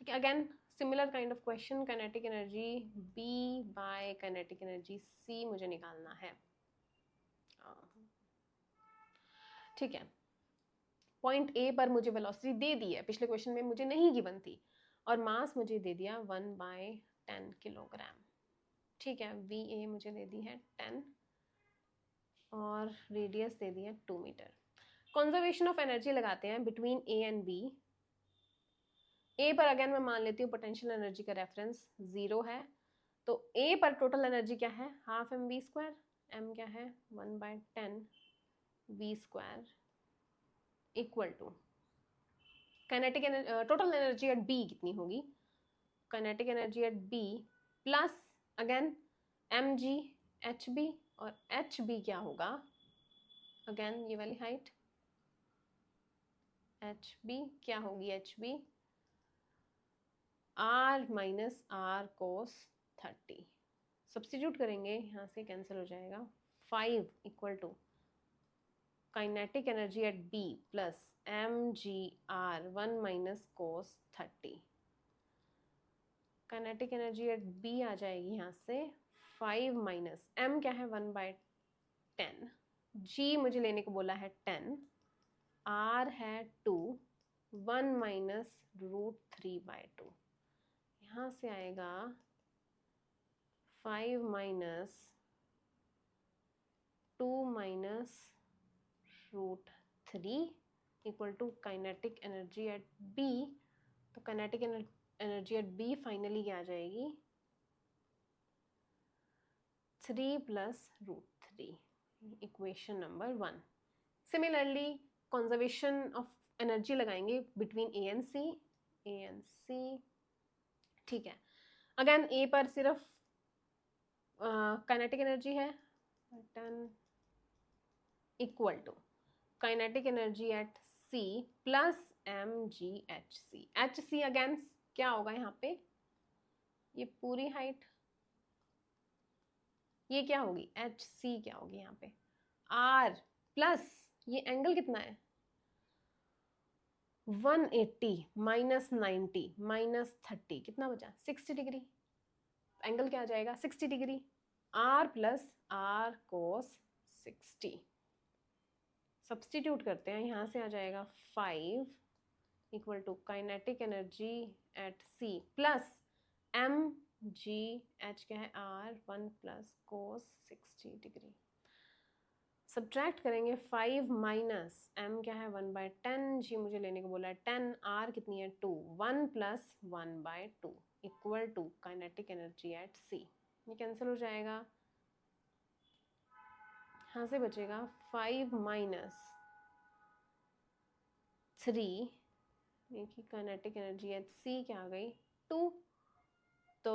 A: ठीक है, again similar kind of question, kinetic energy B by kinetic energy C मुझे निकालना है। ठीक है, point A पर मुझे वेलोसिटी दे दी है, पिछले क्वेश्चन में मुझे नहीं गिवन थी, और मास मुझे दे दिया 1/10 किलोग्राम। ठीक है, वी ए मुझे दे दी है 10 और रेडियस दे दी है 2 मीटर। कंजर्वेशन ऑफ एनर्जी लगाते हैं between A and B. A पर अगेन मैं मान लेती हूँ पोटेंशियल एनर्जी का रेफरेंस 0 है, तो ए पर टोटल एनर्जी क्या है, half M V square, M क्या है 1/10 V square equal to kinetic total energy at B कितनी होगी, kinetic energy at B plus again M G H B, और एच बी क्या होगा, अगेन ये वाली हाइट एच बी क्या होगी, H B R minus R cos 30। Substitute करेंगे, यहाँ से कैंसिल हो जाएगा, 5 equal to kinetic energy at B plus M G R 1 minus cos 30। Kinetic energy at B आ जाएगी यहाँ से 5 माइनस एम क्या है 1/10, जी मुझे लेने को बोला है 10, आर है 2, 1 माइनस √3/2। यहाँ से आएगा 5 minus 2 minus √3 equal to kinetic energy at B. तो kinetic energy at B finally क्या आ जाएगी, 3 plus √3, equation number 1। Similarly conservation of energy लगाएंगे बिटवीन ए एंड सी। ठीक है, अगेन ए पर सिर्फ काइनेटिक एनर्जी है 10 equal to kinetic energy at C plus M G H C. H C again क्या होगा यहाँ पे, ये पूरी हाइट, ये क्या होगी एच सी क्या होगी यहाँ पे, आर प्लस ये एंगल कितना है 180 माइनस 90 माइनस 30, कितना बचा 60 डिग्री, एंगल क्या आ जाएगा 60 degree, R plus R cos 60। Substitute करते हैं, यहाँ से आ जाएगा 5 equal to kinetic energy at C plus M G H क्या है R 1 plus cos 60 degree. Subtract करेंगे 5 माइनस एम क्या है 1/10, जी मुझे लेने को बोला है 10, आर कितनी है 2, 1 plus 1/2 equal to kinetic energy at C. ये कैंसिल हो जाएगा, यहाँ से बचेगा 5 माइनस 3, देखिए काइनेटिक एनर्जी एट सी क्या आ गई 2। तो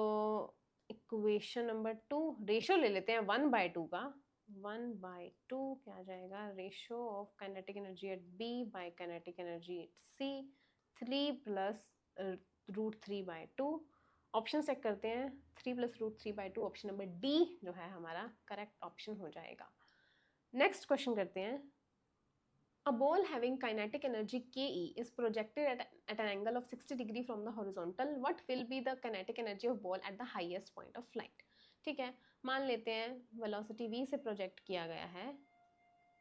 A: इक्वेशन नंबर 2, रेशो ले लेते हैं 1/2 का, 1/2 क्या आ जाएगा, ratio of kinetic energy at B by kinetic energy at C, 3 plus √3/2। Option check करते हैं, 3 प्लस √3/2, ऑप्शन नंबर डी जो है हमारा करेक्ट ऑप्शन हो जाएगा। नेक्स्ट क्वेश्चन करते हैं। A ball having kinetic energy Ke is projected at an angle of 60 degree from the horizontal. What will be the kinetic energy of ball at the highest point of flight? ठीक है, मान लेते हैं velocity v से project किया गया है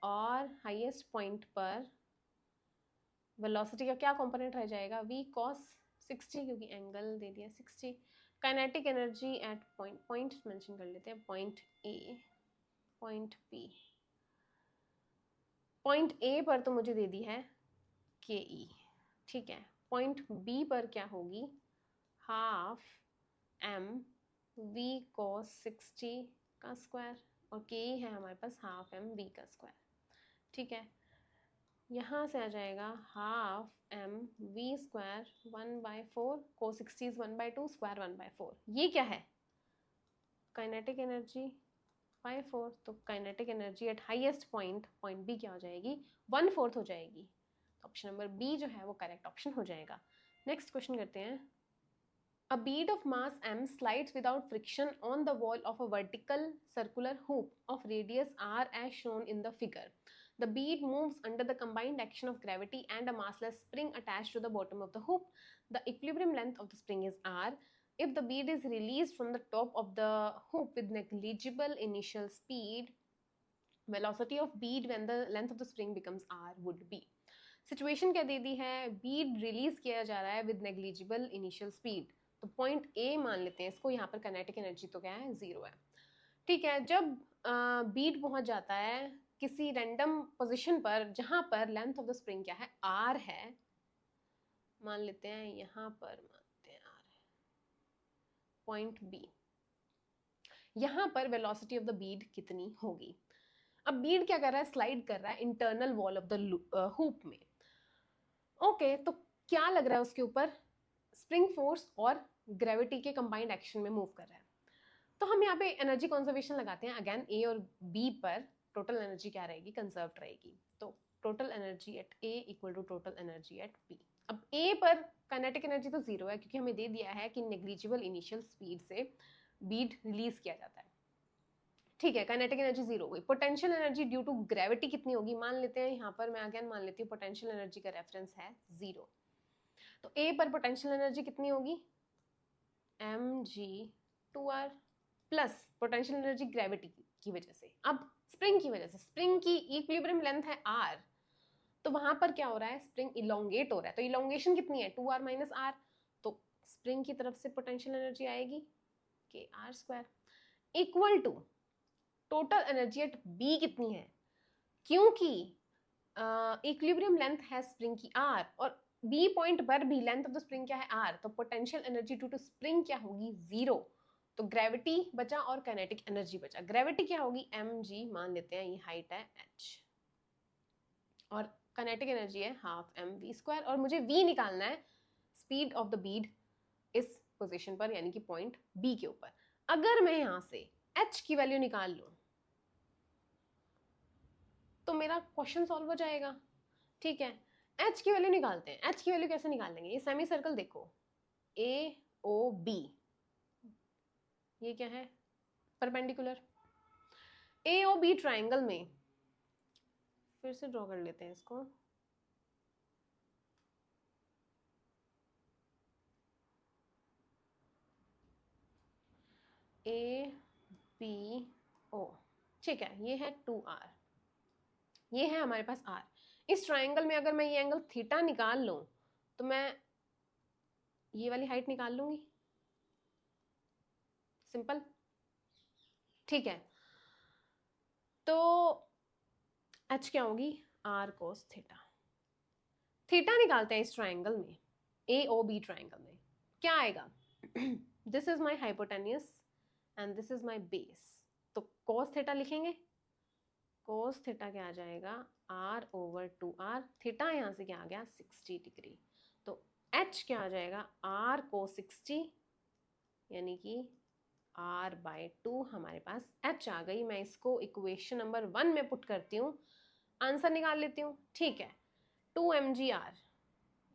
A: और हाईएस्ट पॉइंट पर वेलोसिटी का क्या कंपोनेंट रह जाएगा, v cos 60 क्योंकि एंगल दे दिया 60। Kinetic energy at point mention कर लेते हैं, point A, point B. Point A पर तो मुझे दे दी है के ई, ठीक है। पॉइंट बी पर क्या होगी, हाफ एम वी cos 60 का स्क्वायर, और के ई है हमारे पास हाफ एम वी का स्क्वायर, ठीक है। यहाँ से आ जाएगा half M V square 1/4, cos 60 is 1/2, square 1/4। ये क्या है, काइनेटिक एनर्जी 4, तो kinetic energy at highest point, point B क्या हो जाएगी, 1/4 हो जाएगी। तो ऑप्शन नंबर बी जो है वो करेक्ट ऑप्शन हो जाएगा। नेक्स्ट क्वेश्चन करते हैं। A bead of mass m slides without friction on the wall of a vertical circular hoop of radius r as shown in the figure. The bead moves under the combined action of gravity and a massless spring attached to the bottom of the hoop. The equilibrium length of the spring is r. If the bead is released from the top of the hoop with negligible initial speed, velocity of bead when the length of the spring becomes r would be. Situation क्या दे दी है, Beed release किया जा रहा है with negligible initial speed, तो point A मान लेते हैं इसको, यहाँ पर काइनेटिक एनर्जी तो क्या है, 0 है, ठीक है। जब बीड पहुंच जाता है किसी रैंडम पोजीशन पर जहां पर लेंथ ऑफ द स्प्रिंग क्या है, आर है, मान लेते हैं यहाँ पर मानते हैं आर है, पॉइंट बी, यहाँ पर वेलोसिटी ऑफ द बीड कितनी होगी। अब बीड क्या कर रहा है, स्लाइड कर रहा है internal wall of the hoop में, ओके तो क्या लग रहा है उसके ऊपर, स्प्रिंग फोर्स और ग्रेविटी के कंबाइंड एक्शन में मूव कर रहा है। तो हम यहाँ पे एनर्जी कंजर्वेशन लगाते हैं, अगेन ए और बी पर टोटल एनर्जी क्या रहेगी, कंजर्व्ड रहेगी। तो total energy at A equal to total energy at B. अब ए पर काइनेटिक एनर्जी तो 0 है क्योंकि हमें दे दिया है कि नेग्लिजिबल इनिशियल स्पीड से बीड रिलीज किया जाता है, ठीक है। काइनेटिक एनर्जी 0 हुई। Potential energy due to gravity कितनी होगी, मान लेते हैं यहाँ पर मैं अगेन मान लेती हूँ पोटेंशियल एनर्जी का रेफरेंस है 0, तो ए पर पोटेंशियल एनर्जी कितनी होगी, mg2r plus potential energy gravity की वजह से, अब स्प्रिंग की वजह से, स्प्रिंग की इक्विलिब्रियम लेंथ है r, तो वहां पर क्या हो रहा है, स्प्रिंग इलोंगेट हो रहा है, तो इलोंगेशन कितनी है 2r माइनस r, तो स्प्रिंग की तरफ से पोटेंशियल एनर्जी आएगी kr² equal to total energy at b कितनी है, क्योंकि इक्विलिब्रियम लेंथ है स्प्रिंग की r और बी पॉइंट पर भी लेंथ ऑफ द स्प्रिंग क्या है r, तो potential energy due to spring क्या होगी 0, तो ग्रेविटी बचा और काइनेटिक एनर्जी बचा। ग्रेविटी क्या होगी mg, मान लेते हैं ये हाइट है h, और काइनेटिक एनर्जी है हाफ mv स्क्वायर, और मुझे v निकालना है, स्पीड ऑफ द बीड इस पोजीशन पर यानी कि पॉइंट b के ऊपर। अगर मैं यहाँ से h की वैल्यू निकाल लूं तो मेरा क्वेश्चन सॉल्व हो जाएगा, ठीक है। h की वैल्यू निकालते हैं, h की वैल्यू कैसे निकालेंगे, ये सेमी सर्कल देखो AOB, ये क्या है परपेंडिकुलर, AOB ट्राइंगल में फिर से ड्रॉ कर लेते हैं इसको, ABO, ठीक है, ये है 2r, ये है हमारे पास r। इस ट्राइंगल में अगर मैं ये एंगल थीटा निकाल लूं तो मैं ये वाली हाइट निकाल लूंगी, सिंपल, ठीक है। तो h क्या होगी, r cos थीटा। थीटा निकालते हैं इस ट्राइंगल में, AOB ट्राइंगल में, क्या आएगा this is my hypotenuse and this is my base, तो cos थीटा लिखेंगे, cos थीटा क्या आ जाएगा r/2r, थीटा यहाँ से क्या आ गया 60 डिग्री, तो h क्या आ जाएगा r cos 60 यानी कि r/2, हमारे पास h आ गई। मैं इसको इक्वेशन नंबर 1 में पुट करती हूँ, आंसर निकाल लेती हूँ, ठीक है। 2mgr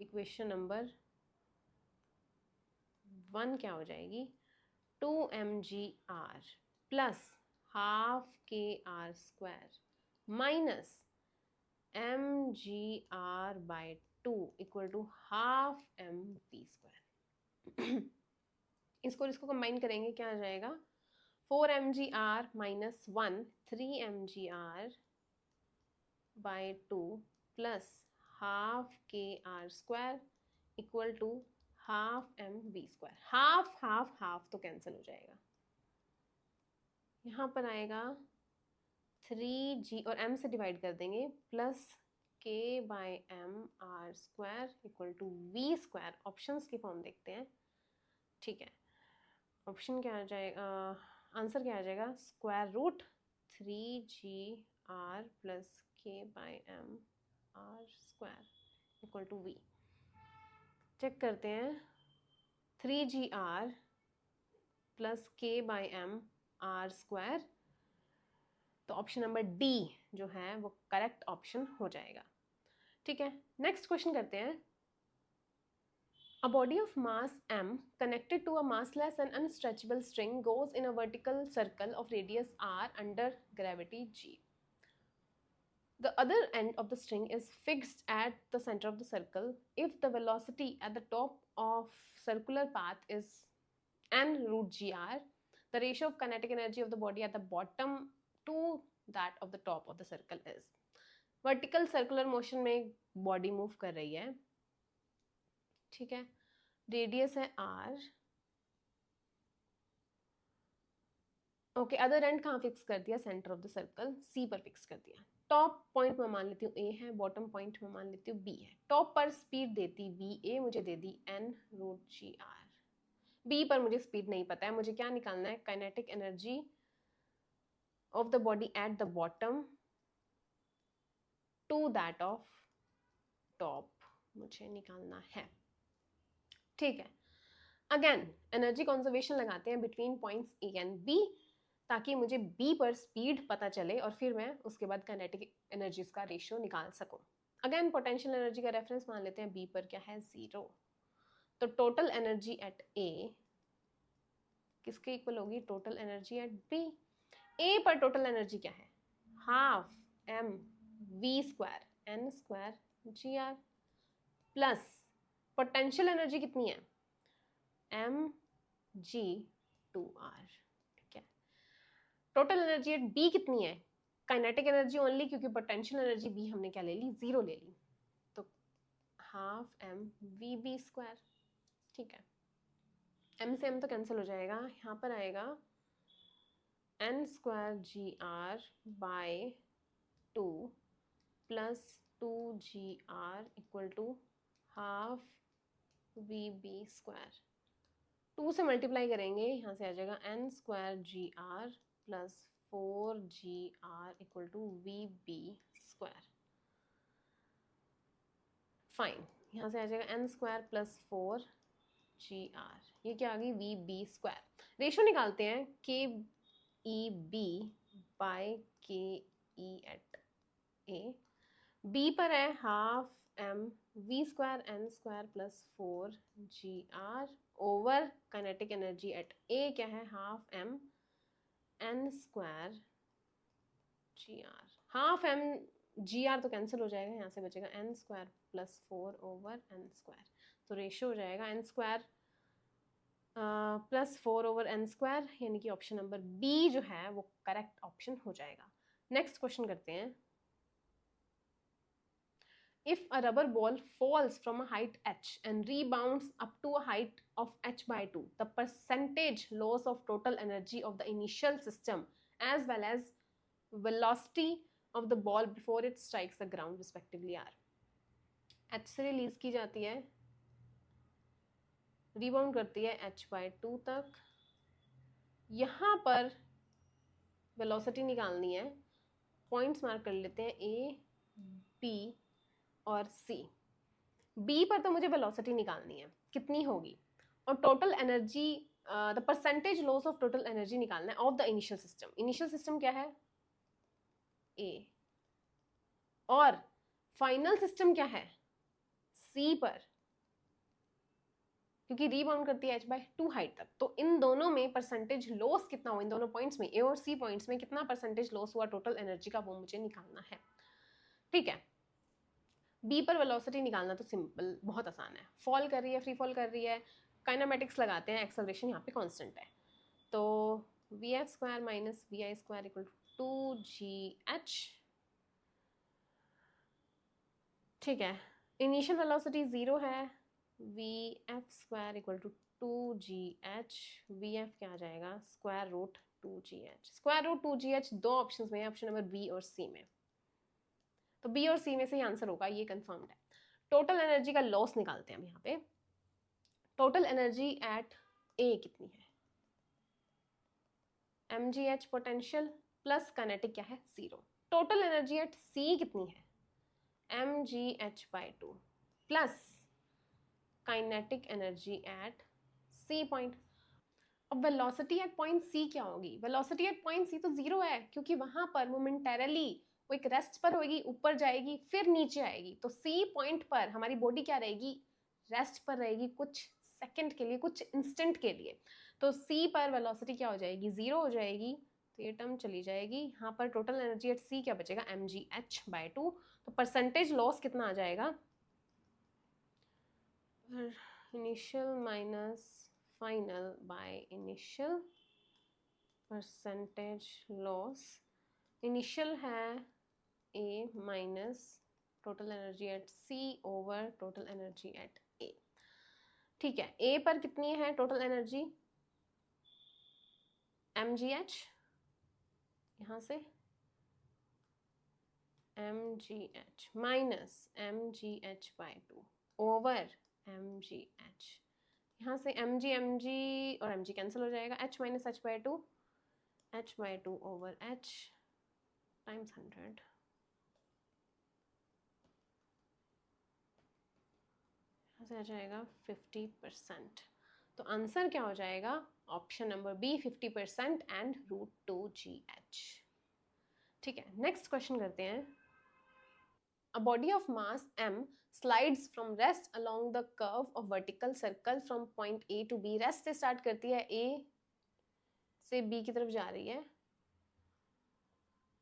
A: इक्वेशन नंबर 1 क्या हो जाएगी, 2mgr plus half kr² minus mgr/2 equal to half mv²। इसको कंबाइन करेंगे क्या आ जाएगा, 4mgr minus 1 3mgr/2 plus half kr² equal to half M V square, half half half तो कैंसिल हो जाएगा, यहाँ पर आएगा 3g और m से डिवाइड कर देंगे plus k by M R square equal to we square. Options की फॉर्म देखते हैं, ठीक है। ऑप्शन क्या आ जाएगा, आंसर क्या आ जाएगा, square root 3g r plus k by M R square equal to V. Check करते हैं, 3g r plus k by M R square, तो ऑप्शन नंबर डी जो है वो करेक्ट ऑप्शन हो जाएगा, ठीक है। नेक्स्ट क्वेश्चन करते हैं। A body of mass m connected to a massless and unstretchable string goes in a vertical circle of radius r under gravity g. The other end of the string is fixed at the center of the circle. If the velocity at the top of circular path is n root gr, the ratio of kinetic energy of the body at the bottom to that of the top of the circle is. Vertical circular motion में एक body move कर रही है, ठीक है, radius है r, okay. Other and कहाँ fix कर दिया, centre of the circle c पर फिक्स कर दिया। टॉप पॉइंट में मान लेती हूँ a है, बॉटम पॉइंट में मान लेती हूँ b है। टॉप पर स्पीड देती va, मुझे दे दी n root G R. b पर मुझे स्पीड नहीं पता है, मुझे क्या निकालना है, kinetic energy of the body at the bottom to that of top मुझे निकालना है, ठीक है। अगेन एनर्जी कंजर्वेशन लगाते हैं between points A and B, ताकि मुझे बी पर स्पीड पता चले और फिर मैं उसके बाद काइनेटिक एनर्जीज का रेशियो निकाल सकूं। अगेन पोटेंशियल एनर्जी का रेफरेंस मान लेते हैं, बी पर क्या है, 0। तो टोटल एनर्जी एट ए किसके इक्वल होगी, total energy at B. A पर टोटल एनर्जी क्या है, half M V square N square G R plus potential energy कितनी है, एम जी टू आर, ठीक है। टोटल एनर्जी एट बी कितनी है, काइनेटिक एनर्जी ओनली, क्योंकि पोटेंशियल एनर्जी बी हमने क्या ले ली, 0 ले ली, तो half M V B square, ठीक है। एम से एम तो कैंसिल हो जाएगा, यहाँ पर आएगा N square G R by 2 plus 2gr equal to half V B square. 2 से मल्टीप्लाई करेंगे, यहाँ से आ जाएगा N square G R plus 4gr equal to V B square. Fine, यहाँ से आ जाएगा एन स्क्वायर प्लस 4gr, ये क्या आ गई, वी बी स्क्वायर। रेशो निकालते हैं, के ई बी बाय के ई एट ए। बी पर है half M V square N square plus 4gr over kinetic energy at A क्या है, half M N square G R. Half M G R तो cancel हो जाएगा, यहाँ से बचेगा N square plus 4 over N square, तो रेशियो हो जाएगा N square plus 4 over N square, यानी कि ऑप्शन नंबर बी जो है वो करेक्ट ऑप्शन हो जाएगा। नेक्स्ट क्वेश्चन करते हैं। If a rubber ball falls from a height h and rebounds up to a height of h by 2, the percentage loss of total energy of the initial system as well as velocity of the ball before it strikes the ground respectively are. h से release की जाती है, rebound करती है h by 2 तक, यहाँ पर velocity निकालनी है, पॉइंट्स मार्क कर लेते हैं a, b और C। B पर तो मुझे वेलोसिटी निकालनी है, कितनी होगी, और total energy the percentage loss of total energy निकालना है of the initial system. Initial system क्या है, A, और फाइनल सिस्टम क्या है, C पर, क्योंकि रीबाउंड करती है h by 2 हाइट तक। तो इन दोनों में परसेंटेज लॉस कितना हुआ, इन दोनों पॉइंट्स में, A और C पॉइंट्स में कितना परसेंटेज लॉस हुआ टोटल एनर्जी का, वो मुझे निकालना है, ठीक है। बी पर वेलोसिटी निकालना तो सिंपल, बहुत आसान है, फॉल कर रही है, फ्री फॉल कर रही है, काइनेमेटिक्स लगाते हैं, एक्सेलरेशन यहाँ पे कांस्टेंट है, तो V F square minus V I square equal to 2gh, ठीक है। इनिशियल वेलोसिटी 0 है, V F square equal to 2GH, V F क्या आ जाएगा square root 2GH। Square root 2GH दो ऑप्शन में है, ऑप्शन नंबर बी और सी में, तो बी और सी में से ही आंसर होगा, ये कंफर्म्ड है। टोटल एनर्जी का लॉस निकालते हैं हम यहाँ पे। टोटल एनर्जी एट ए कितनी है, mgh पोटेंशियल प्लस काइनेटिक क्या है 0। टोटल एनर्जी एट सी कितनी है, mgh/2 plus kinetic energy at C point. अब वेलोसिटी एट पॉइंट सी क्या होगी, वेलोसिटी एट पॉइंट सी तो 0 है, क्योंकि वहां पर मोमेंटरली वो एक रेस्ट पर होगी, ऊपर जाएगी फिर नीचे आएगी, तो सी पॉइंट पर हमारी बॉडी क्या रहेगी, रेस्ट पर रहेगी कुछ सेकंड के लिए, कुछ इंस्टेंट के लिए। तो सी पर वेलोसिटी क्या हो जाएगी 0 हो जाएगी, तो ये टर्म चली जाएगी। यहाँ पर टोटल एनर्जी एट सी क्या बचेगा mgh/2। तो परसेंटेज लॉस कितना आ जाएगा, initial minus final by initial, percentage loss initial है A minus total energy at C over total energy at A. ठीक है, ए पर कितनी है टोटल एनर्जी mgh, यहां से mgh minus mgh/2 over mgh, यहाँ से mg और mg कैंसिल हो जाएगा, h minus h/2, h/2 over h times 100, यहाँ से आ जाएगा 50%। तो आंसर क्या हो जाएगा, option number B 50% and √2GH। ठीक है, नेक्स्ट क्वेश्चन करते हैं। A body of mass m slides from rest along the curve of vertical circle from point A to B। Rest से स्टार्ट करती है, A से B की तरफ जा रही है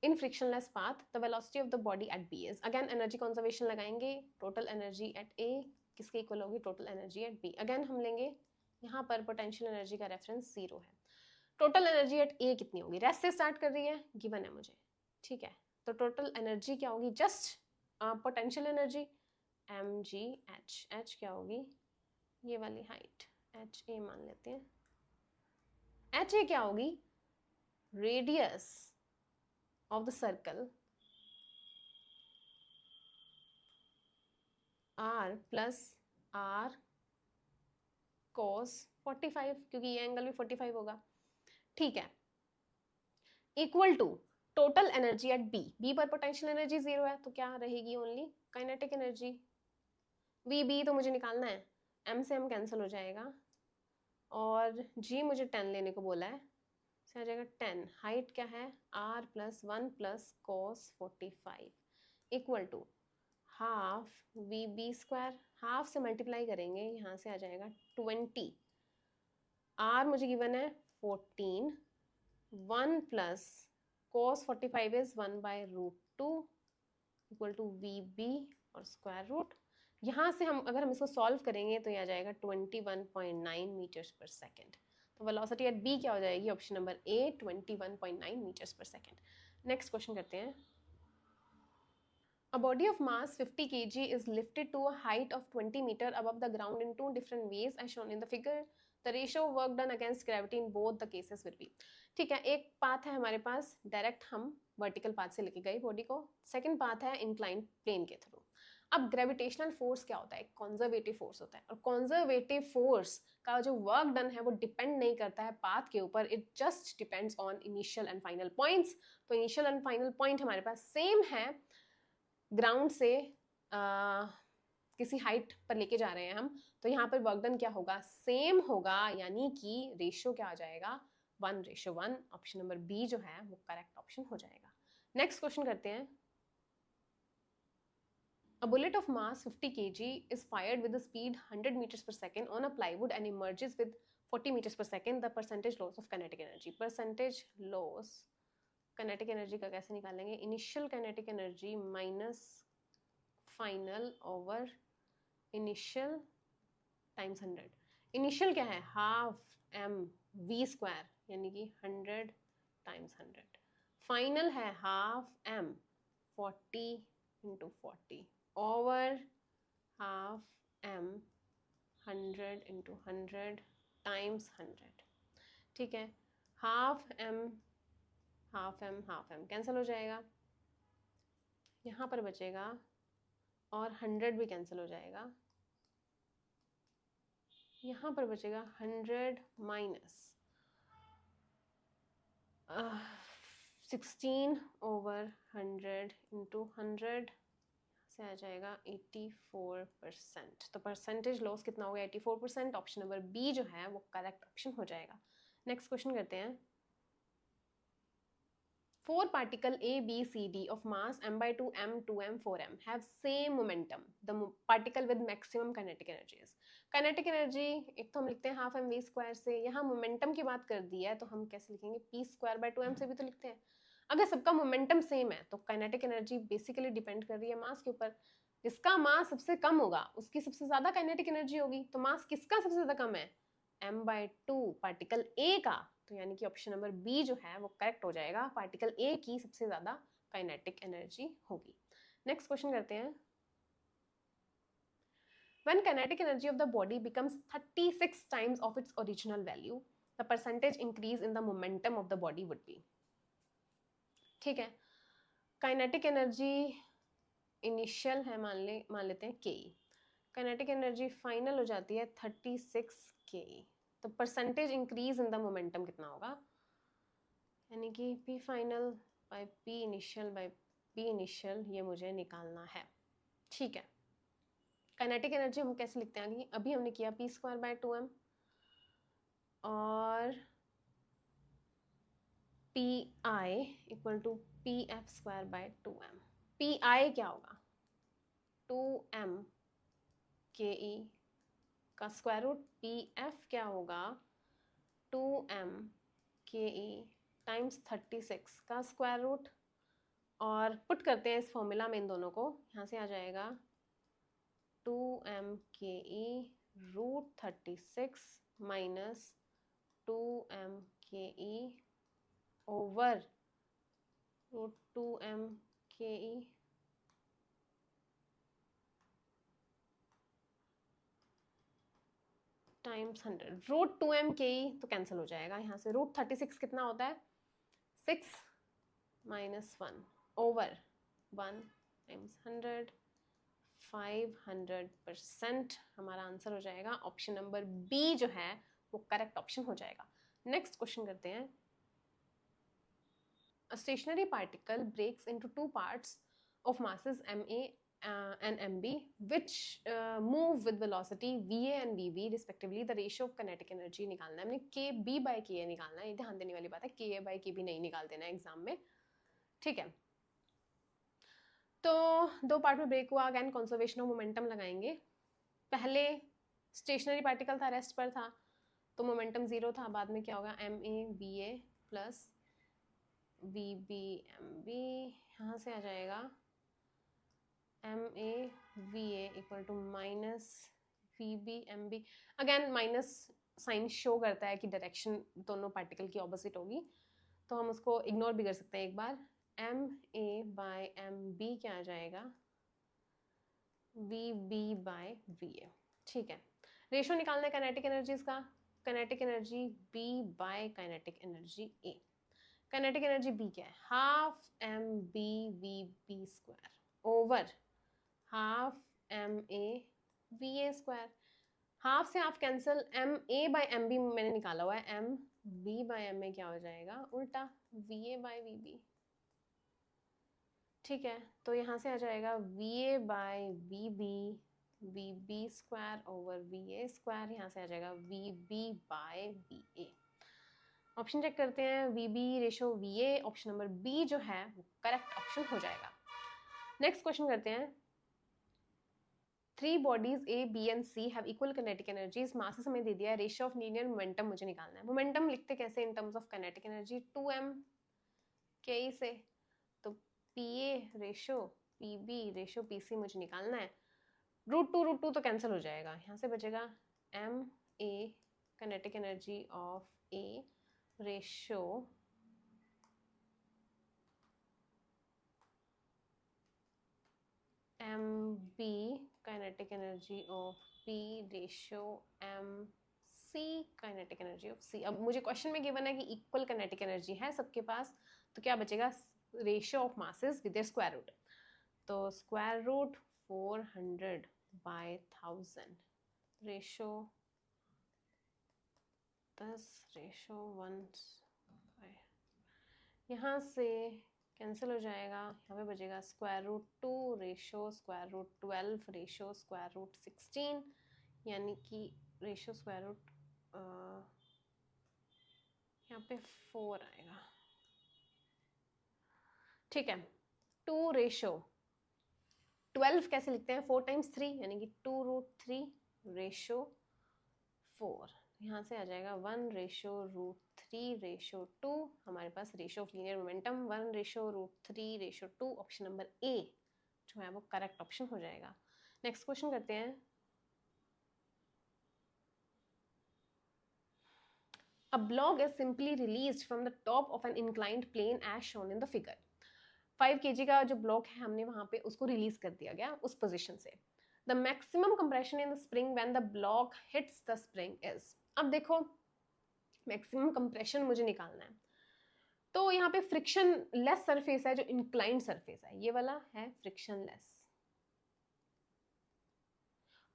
A: in frictionless path। The velocity of the body at B is, again energy conservation लगाएंगे, total energy at A किसके इक्वल होगी, total energy at B। Again हम लेंगे यहाँ पर पोटेंशियल एनर्जी का रेफरेंस 0 है। टोटल एनर्जी एट ए कितनी होगी, रेस्ट से स्टार्ट कर रही है, गिवन है मुझे, ठीक है। तो टोटल एनर्जी क्या होगी, just potential energy mgh, h क्या होगी ये वाली हाइट ha मान लेते हैं, ha क्या होगी radius of the circle r plus r cos 45, क्योंकि ये एंगल भी 45 होगा, ठीक है, equal to total energy at B. B पर पोटेंशियल एनर्जी 0 है, तो क्या रहेगी only kinetic energy. V B तो मुझे निकालना है, एम से एम कैंसिल हो जाएगा, और जी मुझे 10 लेने को बोला है, आ जाएगा 10। हाइट क्या है r plus 1 plus cos 45 equal to half V B square, half से मल्टीप्लाई करेंगे, यहाँ से आ जाएगा 20, r मुझे गिवन है 14, 1 plus cos 45 is 1/√2 equal to V B और स्क्वायर रूट। यहाँ से हम अगर हम इसको सॉल्व करेंगे तो ये आ जाएगा 21.9 मीटर्स पर सेकेंड। तो वेलोसिटी एट बी क्या हो जाएगी, ऑप्शन नंबर ए 21.9 मीटर्स पर सेकेंड। नेक्स्ट क्वेश्चन करते हैं। A body of mass 50 kg is lifted to a height of 20 meter above the ground in two different ways as shown in the figure. The ratio of work done against gravity in both the cases will be। ठीक है, एक path है हमारे पास, direct हम vertical path से लेके गए body को, सेकंड पाथ है इंक्लाइन प्लेन के थ्रू। अब ग्रेविटेशनल फोर्स क्या होता है, कंजर्वेटिव फोर्स होता है, और कंजर्वेटिव फोर्स का जो वर्क डन है वो डिपेंड नहीं करता है पाथ के ऊपर, it just depends on initial and final points. तो इनिशियल एंड फाइनल पॉइंट हमारे पास सेम है, ग्राउंड से किसी हाइट पर लेके जा रहे हैं हम, तो यहाँ पर वर्क डन क्या होगा, सेम होगा, यानी कि रेशियो क्या आ जाएगा 1:1। ऑप्शन नंबर बी जो है वो करेक्ट ऑप्शन हो जाएगा। नेक्स्ट क्वेश्चन करते हैं। A bullet of mass 50 kg is fired with the speed 100 meters per second on a plywood and emerges with 40 meters per second. The percentage loss of kinetic energy। percentage loss kinetic energy का कैसे निकालेंगे, initial kinetic energy minus final over initial times 100। Initial क्या है half m v square, यानी कि 100 times 100। Final है half m 40 × 40 over half m 100 into 100 times 100, ठीक है। Half M half M half M cancel हो जाएगा, यहाँ पर बचेगा, और 100 भी कैंसिल हो जाएगा, यहाँ पर बचेगा 100 माइनस 16/100 इंटू 100 से आ जाएगा 84%। तो परसेंटेज लॉस कितना हो गया? 84%। ऑप्शन नंबर बी जो है वो करेक्ट ऑप्शन हो जाएगा। नेक्स्ट क्वेश्चन करते हैं। 4 particle A, B, C, D of mass m/2, m, 2m, 4m have same momentum. The particle with maximum kinetic energies. Kinetic energy एक तो हम लिखते हैं हाफ एम वी स्क्वायर से, यहाँ मोमेंटम की बात कर दी है तो हम कैसे लिखेंगे? p स्क्वायर बाय 2m से भी तो लिखते हैं। अगर सबका मोमेंटम सेम है तो काइनेटिक एनर्जी बेसिकली डिपेंड कर रही है मास के ऊपर। जिसका मास सबसे कम होगा उसकी सबसे ज्यादा काइनेटिक एनर्जी होगी। तो मास किसका सबसे ज्यादा कम है? m/2 पार्टिकल A का। तो यानी कि ऑप्शन नंबर बी जो है वो करेक्ट हो जाएगा, पार्टिकल ए की सबसे ज्यादा काइनेटिक एनर्जी होगी। नेक्स्ट क्वेश्चन करते हैं। When kinetic energy of the body becomes 36 times of its original value, the percentage increase in the momentum of the body would be. ठीक है, काइनेटिक एनर्जी इनिशियल है, मान लेते हैं के। काइनेटिक एनर्जी फाइनल हो जाती है 36 के। तो percentage increase in the momentum कितना होगा? यानी कि P final by P initial by P initial, ये मुझे निकालना है। ठीक है, काइनेटिक एनर्जी हम कैसे लिखते हैं? अभी हमने किया पी स्क्वायर बाय 2m और P I equal to P F square by 2m। P I क्या होगा? 2m के ई का स्क्वायर रूट। पी एफ क्या होगा? 2m के ई टाइम्स 36 का स्क्वायर रूट। और पुट करते हैं इस फॉर्मूला में इन दोनों को, यहाँ से आ जाएगा 2m के ई रूट 36 माइनस 2m के ई ओवर रूट 2m के ई टाइम्स 100। रूट 2m के ई तो कैंसिल हो जाएगा यहाँ से। रूट 36 कितना होता है? 6 माइनस 1 ओवर 1 टाइम्स 100। 500% हमारा आंसर हो जाएगा। ऑप्शन नंबर बी जो है वो करेक्ट ऑप्शन हो जाएगा। नेक्स्ट क्वेश्चन करते हैं। A stationary particle breaks into two parts of masses ma and mb which move with velocity va and vb respectively. The ratio of kinetic energy निकालना है हमने। kb by ka निकालना है, ये ध्यान देने वाली बात है। ka by kb नहीं निकाल देना एग्जाम में, ठीक है। तो दो पार्ट में ब्रेक हुआ, अगेन कंजर्वेशन ऑफ मोमेंटम लगाएंगे। पहले स्टेशनरी पार्टिकल था, रेस्ट पर था, तो मोमेंटम जीरो था। बाद में क्या होगा? M A B A plus V B M B, यहाँ से आ जाएगा M A V A equal to minus V B M B. Again minus sign show करता है कि डायरेक्शन दोनों पार्टिकल की ऑपोजिट होगी, तो हम उसको इग्नोर भी कर सकते हैं एक बार। M A by M B क्या आ जाएगा? V B by V A, ठीक है। रेशियो निकालना है काइनेटिक एनर्जीज का। Kinetic energy B by kinetic energy A. Kinetic energy B क्या है? Half M B V B square over half M A V A square. Half से half cancel, M A by M B मैंने निकाला हुआ है, M B by M A क्या हो जाएगा? उल्टा V A by V B, ठीक है। तो यहाँ से आ जाएगा V A by V B square over V A square. यहाँ से आ जाएगा V B by V A. Option check करते हैं। V B ratio V A, option number B जो है वो करेक्ट ऑप्शन हो जाएगा। नेक्स्ट क्वेश्चन करते हैं। 3 bodies A, B and C have equal kinetic energies. Masses हमें दे दिया है, रेशियो ऑफ लीनियर मोमेंटम मुझे निकालना है। मोमेंटम लिखते कैसे in terms of kinetic energy? 2m के ई से, तो PA ratio PB ratio PC मुझे निकालना है। रूट टू तो कैंसिल हो जाएगा, यहाँ से बचेगा MA kinetic energy of A ratio MB kinetic energy of P ratio M C kinetic energy of C। अब मुझे क्वेश्चन में गिवन है कि इक्वल काइनेटिक एनर्जी है सबके पास, तो क्या बचेगा, ratio of masses with their square root. तो स्क्वायर रूट 400/1000 रेशियो 10 रेशियो 1, यहाँ से कैंसिल हो जाएगा, यहाँ पे बचेगा square root 2 ratio square root 12 ratio square root 16, यानी कि रेशियो स्क्वायर रूट यहाँ पे 4 आएगा। ठीक है, 2 रेशियो 12 कैसे लिखते हैं, 4 टाइम्स 3 यानी कि 2√3 रेशियो 4, यहाँ से आ जाएगा 1/√3 रेशियो 2। हमारे पास ratio of linear momentum 1/√3 ratio 2, option number A जो है वो करेक्ट ऑप्शन हो जाएगा। नेक्स्ट क्वेश्चन करते हैं। A block is simply released from the top of an inclined plane as shown in the figure। 5 kg का जो ब्लॉक है हमने वहां पे उसको रिलीज कर दिया गया उस पोजीशन से। The maximum compression in the spring when the block hits the spring is। अब देखो मैक्सिमम कंप्रेशन मुझे निकालना है, तो यहाँ पे फ्रिक्शन लेस सरफेस है जो इंक्लाइंड सरफेस है, ये वाला है फ्रिक्शन लेस,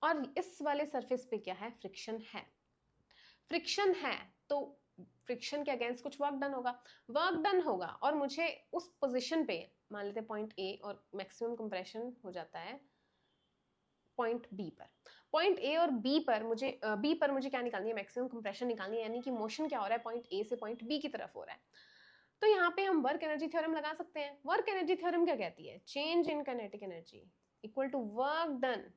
A: और इस वाले सरफेस पे क्या है, फ्रिक्शन है। फ्रिक्शन है तो फ्रिक्शन के अगेंस्ट कुछ वर्क डन होगा, वर्क डन होगा, और मुझे उस पोजीशन पे मान लेते हैं पॉइंट ए, और मैक्सिमम कंप्रेशन हो जाता है पॉइंट बी पर। पॉइंट ए और बी पर मुझे क्या निकालनी है, मैक्सिमम कंप्रेशन निकालनी है, यानी कि मोशन क्या हो रहा है, पॉइंट ए से पॉइंट बी की तरफ हो रहा है। तो यहाँ पे हम वर्क एनर्जी थ्योरम लगा सकते हैं। वर्क एनर्जी थ्योरम क्या कहती है, change in kinetic energy equal to work done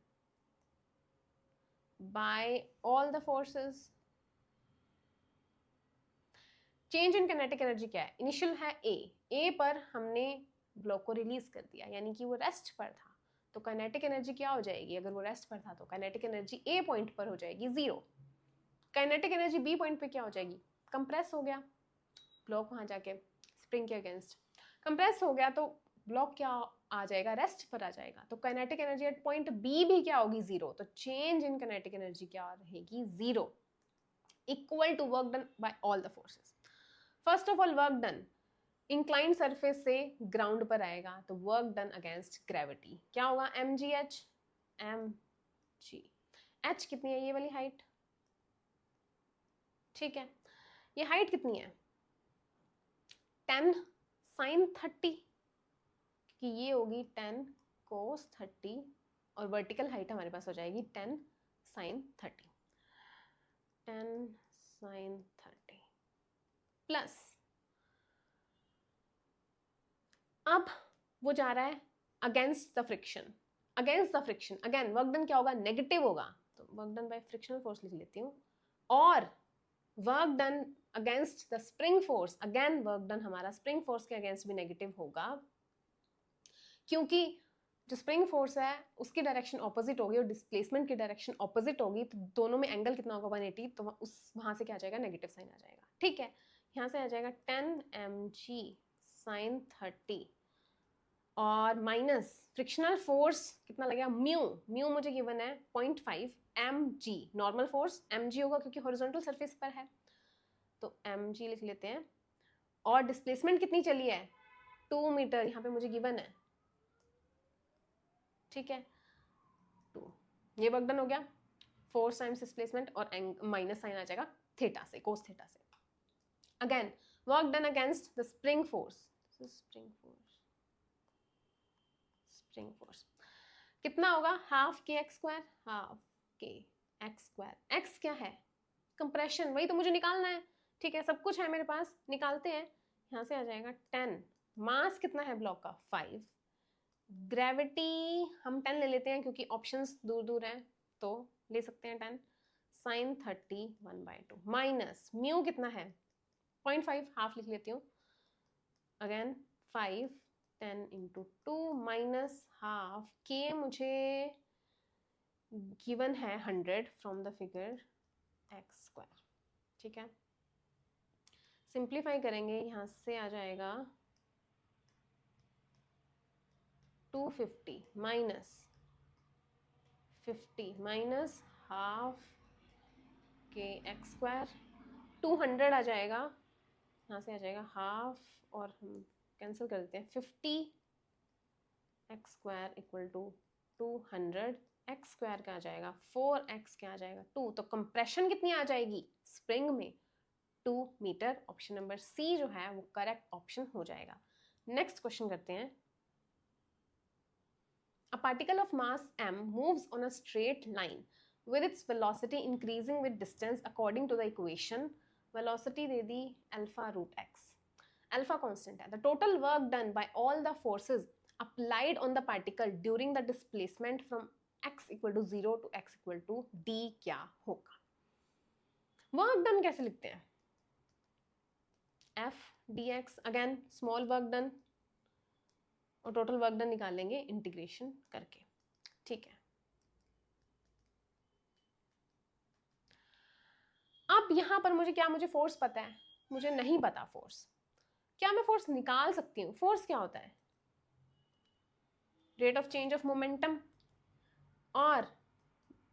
A: by all the forces. Change in kinetic energy क्या है, इनिशियल है ए पर हमने ब्लॉक को रिलीज कर दिया, यानी कि वो रेस्ट पर था, तो काइनेटिक एनर्जी क्या हो जाएगी, अगर वो रेस्ट पर था तो काइनेटिक एनर्जी ए पॉइंट पर हो जाएगी 0। काइनेटिक एनर्जी बी पॉइंट पे क्या हो जाएगी, कंप्रेस हो गया ब्लॉक, वहां जाके स्प्रिंग के अगेंस्ट कंप्रेस हो गया, तो ब्लॉक क्या आ जाएगा, रेस्ट पर आ जाएगा, तो kinetic energy at point B भी क्या होगी, 0। तो चेंज इन काइनेटिक एनर्जी क्या रहेगी, 0 equal to work done by all the forces. First of all work done inclined surface से ग्राउंड पर आएगा, तो वर्क डन अगेंस्ट ग्रेविटी क्या होगा, mgh, h कितनी है, ये वाली हाइट, ठीक है, ये हाइट कितनी है 10 sin 30, क्योंकि ये होगी 10 cos 30, और वर्टिकल हाइट हमारे पास हो जाएगी 10 sin 30, 10 sin 30 प्लस, अब वो जा रहा है against the friction, against the friction again work done क्या होगा, नेगेटिव होगा, तो work done bye frictional force लिख लेती हूँ, और work done against the spring force, again work done हमारा स्प्रिंग फोर्स के अगेंस्ट भी नेगेटिव होगा, क्योंकि जो स्प्रिंग फोर्स है उसकी डायरेक्शन ऑपोजिट होगी और डिस्प्लेसमेंट की डायरेक्शन ऑपोजिट होगी, तो दोनों में एंगल कितना होगा 180, तो उस वहां से क्या आ जाएगा, नेगेटिव साइन आ जाएगा, ठीक है। यहाँ से आ जाएगा 10 mg sin 30 और माइनस फ्रिक्शनल फोर्स कितना लगेगा, म्यू मुझे गिवन है 0.5 mg, नॉर्मल फोर्स mg होगा क्योंकि हॉरिजॉन्टल सरफेस पर है, तो mg लिख लेते हैं, और डिस्प्लेसमेंट कितनी चली है 2 मीटर, यहाँ पे मुझे गिवन है, ठीक है 2, ये वर्क डन हो गया, फोर्स टाइम्स डिस्प्लेसमेंट, और माइनस साइन आ जाएगा थीटा से, कोस थीटा से। Again work done against the spring force, spring force कितना होगा, हाफ के एक्स स्क्वायर, हाफ के एक्स स्क्वायर, एक्स क्या है, कंप्रेशन, वही तो मुझे निकालना है, ठीक है, सब कुछ है मेरे पास, निकालते हैं। यहाँ से आ जाएगा 10, मास कितना है ब्लॉक का 5, ग्रेविटी हम 10 ले लेते हैं क्योंकि ऑप्शंस दूर दूर हैं, तो ले सकते हैं 10, sin 30 1/2 माइनस म्यू कितना है 0.5, हाफ लिख लेती हूँ, अगेन 5 10 into 2 माइनस हाफ के मुझे गिवन है 100 from the figure x square, ठीक है, सिंप्लीफाई करेंगे, यहाँ से आ जाएगा 250 माइनस 50 माइनस हाफ के एक्स स्क्वायर, 200 आ जाएगा, यहाँ से आ जाएगा हाफ और हम कैंसिल कर देते हैं, 50 X square equal to 200, X square का आ जाएगा 4x क्या आ जाएगा 2, तो कंप्रेशन कितनी आ जाएगी स्प्रिंग में 2 मीटर। ऑप्शन नंबर सी जो है वो करेक्ट ऑप्शन हो जाएगा। नेक्स्ट क्वेश्चन करते हैं। A particle of mass m moves on a straight line with its velocity increasing with distance according to the equation। velocity they the alpha root x, alpha constant है। The total work done by all the forces applied on the particle during the displacement from x equal to 0 to x equal to d क्या होगा? Work done कैसे लिखते हैं? f dx, again small work done और total work done निकालेंगे integration करके, ठीक है। अब यहां पर मुझे फोर्स पता है, मुझे नहीं पता फोर्स, क्या मैं फोर्स निकाल सकती हूँ? फोर्स क्या होता है? Rate of change of momentum, और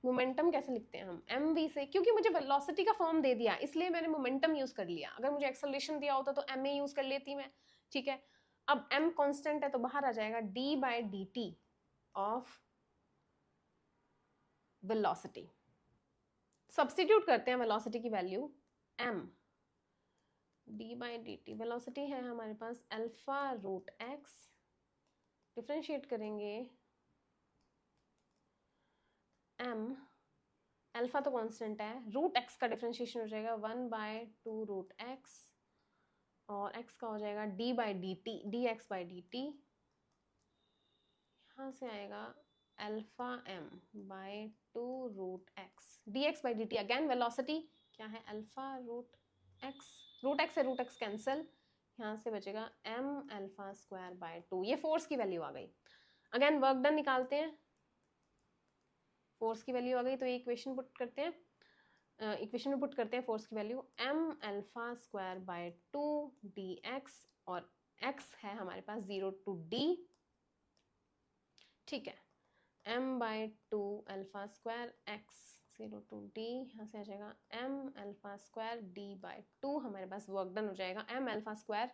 A: मोमेंटम कैसे लिखते हैं हम? mv से, क्योंकि मुझे वेलोसिटी का फॉर्म दे दिया इसलिए मैंने मोमेंटम यूज कर लिया। अगर मुझे एक्सेलरेशन दिया होता तो ma यूज कर लेती मैं, ठीक है। अब m कांस्टेंट है तो बाहर आ जाएगा d by dt of velocity. Substitute करते हैं वेलोसिटी की value m, d by dt, velocity है हमारे पास अल्फा रूट x, डिफरेंशिएट करेंगे m, अल्फा तो कांस्टेंट है, रूट x का डिफरेंशिएशन हो जाएगा 1 बाय 2 रूट x, और x का हो जाएगा d by dt, dx by dt, यहाँ से आएगा alpha m by 2 root x, dx by dt, again velocity क्या है अल्फा रूट x से रूट x कैंसिल, यहाँ से बचेगा m अल्फा स्क्वायर बाय 2। ये फोर्स की वैल्यू आ गई। अगेन वर्क डन निकालते हैं, फोर्स की वैल्यू आ गई तो ये इक्वेशन पुट करते हैं, इक्वेशन में पुट करते हैं फोर्स की value m alpha square by 2 dx, और x है हमारे पास 0 to d, ठीक है। m by 2 alpha square x 0 to d, यहाँ से आ जाएगा m alpha square d by 2, हमारे पास वर्क डन हो जाएगा m alpha square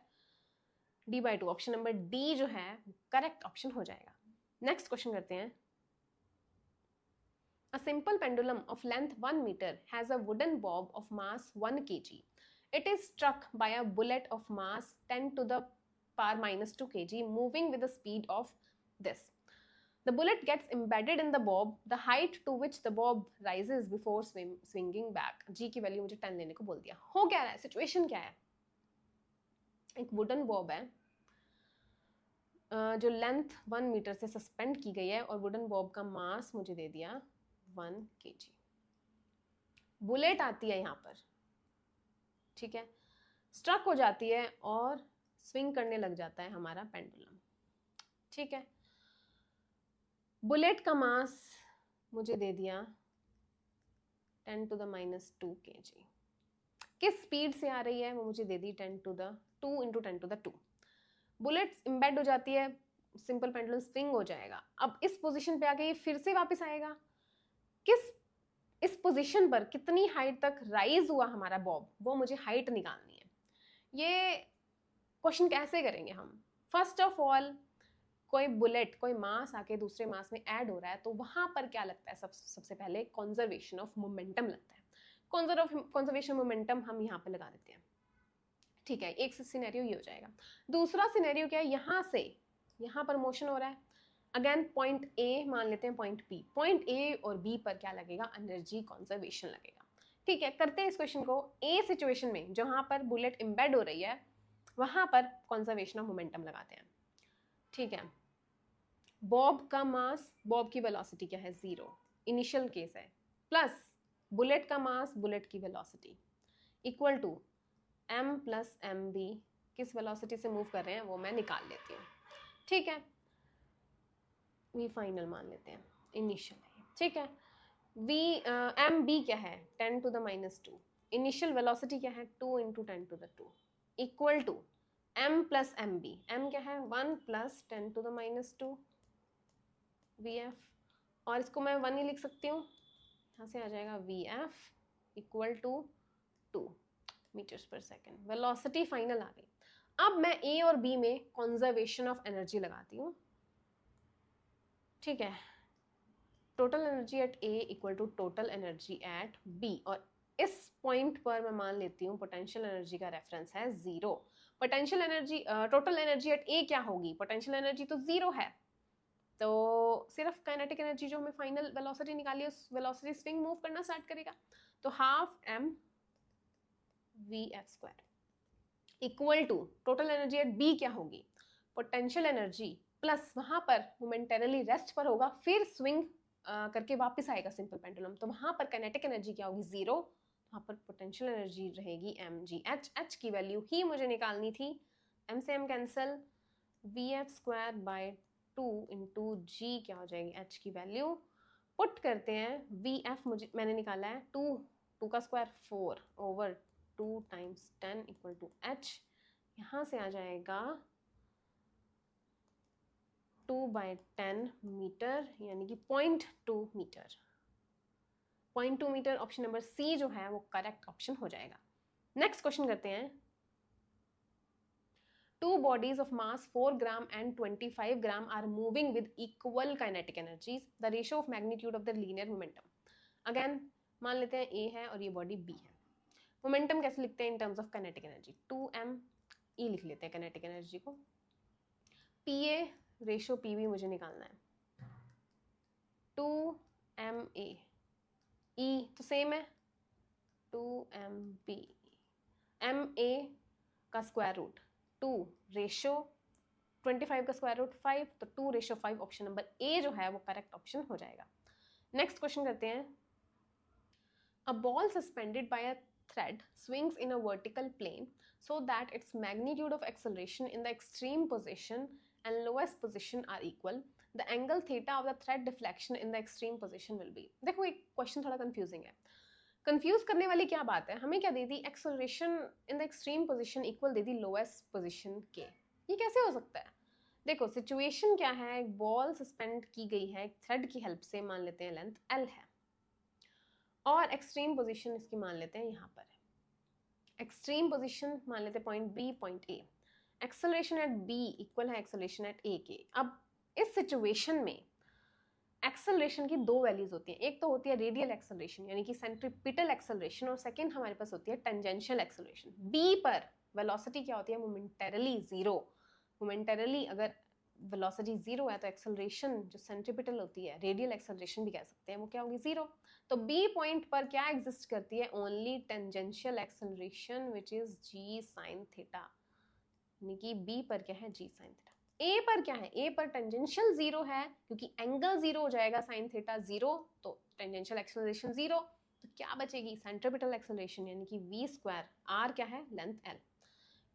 A: d by 2। Option number d जो है करेक्ट ऑप्शन हो जाएगा। नेक्स्ट क्वेश्चन करते हैं। A simple pendulum of length 1 meter has a wooden bob of mass 1 kg. It is struck by a bullet of mass 10 to the power minus 2 kg moving with the speed of this. The bullet gets embedded in the bob, the height to which the bob rises before swinging back. G की value मुझे 10 लेने को बोल दिया। हो क्या रहा है, सिचुएशन क्या है? एक वुडन बॉब है जो लेंथ 1 मीटर से सस्पेंड की गई है, और वुडन बॉब का मास मुझे दे दिया 1 kg। बुलेट आती है यहाँ पर, ठीक है, स्ट्रक हो जाती है और स्विंग करने लग जाता है हमारा पेंडुलम, ठीक है। बुलेट का मास मुझे दे दिया 10 to the minus 2 kg। किस स्पीड से आ रही है वो मुझे दे दी 10 to the 2 into 10 to the 2। Bullet embed हो जाती है, सिंपल पेंडुलम स्विंग हो जाएगा। अब इस पोजीशन पे आके ये फिर से वापस आएगा, इस पोजीशन पर कितनी हाइट तक राइज हुआ हमारा बॉब, वो मुझे हाइट निकालनी है। ये क्वेश्चन कैसे करेंगे हम? फर्स्ट ऑफ ऑल कोई बुलेट, कोई मास आके दूसरे मास में ऐड हो रहा है तो वहां पर क्या लगता है? सबसे पहले कंजर्वेशन ऑफ मोमेंटम लगता है। कंजर्वेशन मोमेंटम हम यहाँ पे लगा देते हैं, ठीक है। एक सिनेरियो ये हो जाएगा। दूसरा सिनेरियो क्या है? यहाँ पर मोशन हो रहा है, अगेन पॉइंट ए मान लेते हैं, पॉइंट बी। पॉइंट ए और बी पर क्या लगेगा? एनर्जी कंजर्वेशन लगेगा, ठीक है। करते हैं इस क्वेश्चन को। ए सिचुएशन में जहां पर बुलेट एम्बेड हो रही है वहां पर कंजर्वेशन ऑफ मोमेंटम लगाते हैं, ठीक है। बॉब का मास, बॉब की वेलोसिटी क्या है? 0, इनिशियल केस है, प्लस बुलेट का मास, बुलेट की velocity equal to m plus M B. किस वेलोसिटी से मूव कर रहे हैं वो मैं निकाल लेती हूँ, ठीक है। v फाइनल मान लेते हैं, इनिशियल है, ठीक है। एम बी क्या है? 10 to the minus 2। Initial velocity क्या है? 2 into 10 to the 2 equal to m plus M B. m क्या है? 1 plus 10 to the minus 2 vf, और इसको मैं 1 ही लिख सकती हूँ, यहाँ से आ जाएगा V F equal to 2 metres पर सेकेंड। वेलोसिटी फाइनल आ गई। अब मैं ए और बी में कंजर्वेशन ऑफ एनर्जी लगाती हूँ, ठीक है। Total energy at A equal to total energy at B, और इस पॉइंट पर मैं मान लेती हूँ पोटेंशियल एनर्जी का रेफरेंस है 0। Potential energy total energy at A क्या होगी, पोटेंशियल एनर्जी तो 0 है, तो सिर्फ काइनेटिक एनर्जी जो हमें फाइनल वेलोसिटी निकाली है उस वेलोसिटी स्विंग मूव करना स्टार्ट करेगा। तो half M V F square equal to total energy at B क्या होगी, पोटेंशियल एनर्जी प्लस वहां पर मोमेंटरली रेस्ट पर होगा, फिर स्विंग करके वापस आएगा सिंपल पेंडुलम, तो वहां पर काइनेटिक एनर्जी क्या होगी 0, वहां पर पोटेंशियल एनर्जी रहेगी एम जी एच। एच की वैल्यू ही मुझे निकालनी थी, एम से M cancel, V F square by 2 into G क्या हो जाएगी एच की वैल्यू, पुट करते हैं वी एफ मुझे मैंने निकाला है 2 का square 4 over 2 times 10 equal to H, यहाँ से आ जाएगा 2/10 मीटर यानी कि 0.2 metre. 0.2 metre option number C जो है वो करेक्ट ऑप्शन हो जाएगा। नेक्स्ट क्वेश्चन करते हैं। Two bodies of mass 4 gram and 25 gram are moving with equal kinetic energies. The ratio of magnitude of the linear momentum. Again, मान लेते हैं A है और ये बॉडी B है। मोमेंटम कैसे लिखते हैं in terms of kinetic energy, 2m लिख लेते हैं काइनेटिक एनर्जी को। PA रेशियो PB मुझे निकालना है, 2ma, E तो सेम है 2mb, ma का स्क्वायर रूट 2 रेशियो 25 का स्क्वायर रूट 5, तो 2:5 ऑप्शन नंबर ए जो है वो करेक्ट ऑप्शन हो जाएगा। नेक्स्ट क्वेश्चन करते हैं। A ball suspended bye a thread swings in a vertical plane so that its magnitude of acceleration in the extreme position and lowest position are equal. The angle theta of the thread deflection in the extreme position will be. देखो एक question थोड़ा confusing है। Confuse करने वाली क्या बात है, हमें क्या दे दी, acceleration in the extreme position equal दे दी लोएस्ट पोजीशन के। ये कैसे हो सकता है? देखो सिचुएशन क्या है, एक बॉल सस्पेंड की गई है एक थ्रेड की हेल्प से, मान लेते हैं लेंथ L है, और एक्सट्रीम पोजीशन इसकी मान लेते हैं यहाँ पर है। एक्सट्रीम पोजीशन मान लेते हैं point B point A, acceleration at B equal है एक्सेलरेशन एट A के। अब इस सिचुएशन में एक्सेलरेशन की दो वैल्यूज होती हैं, एक तो होती है रेडियल एक्सेलरेशन यानी कि सेंट्रीपिटल एक्सेलरेशन, और सेकंड हमारे पास होती है टेंजेंशियल एक्सेलरेशन। बी पर वेलोसिटी क्या होती है, मोमेंटरली 0। मोमेंटरली अगर वेलोसिटी 0 है तो एक्सेलरेशन जो सेंट्रीपिटल होती है, रेडियल एक्सेलरेशन भी कह सकते हैं, वो क्या होगी 0। तो बी पॉइंट पर क्या एग्जिस्ट करती है, only tangential acceleration which is G sine theta, यानी कि बी पर क्या है जी साइन थीटा। ए पर क्या है, ए पर टेंजेंशियल 0 है क्योंकि एंगल 0 हो जाएगा, साइन थीटा 0, तो टेंजेंशियल एक्सेलरेशन 0, तो क्या बचेगी सेंट्रीपिटल एक्सेलरेशन यानी कि v स्क्वायर, r क्या है लेंथ l।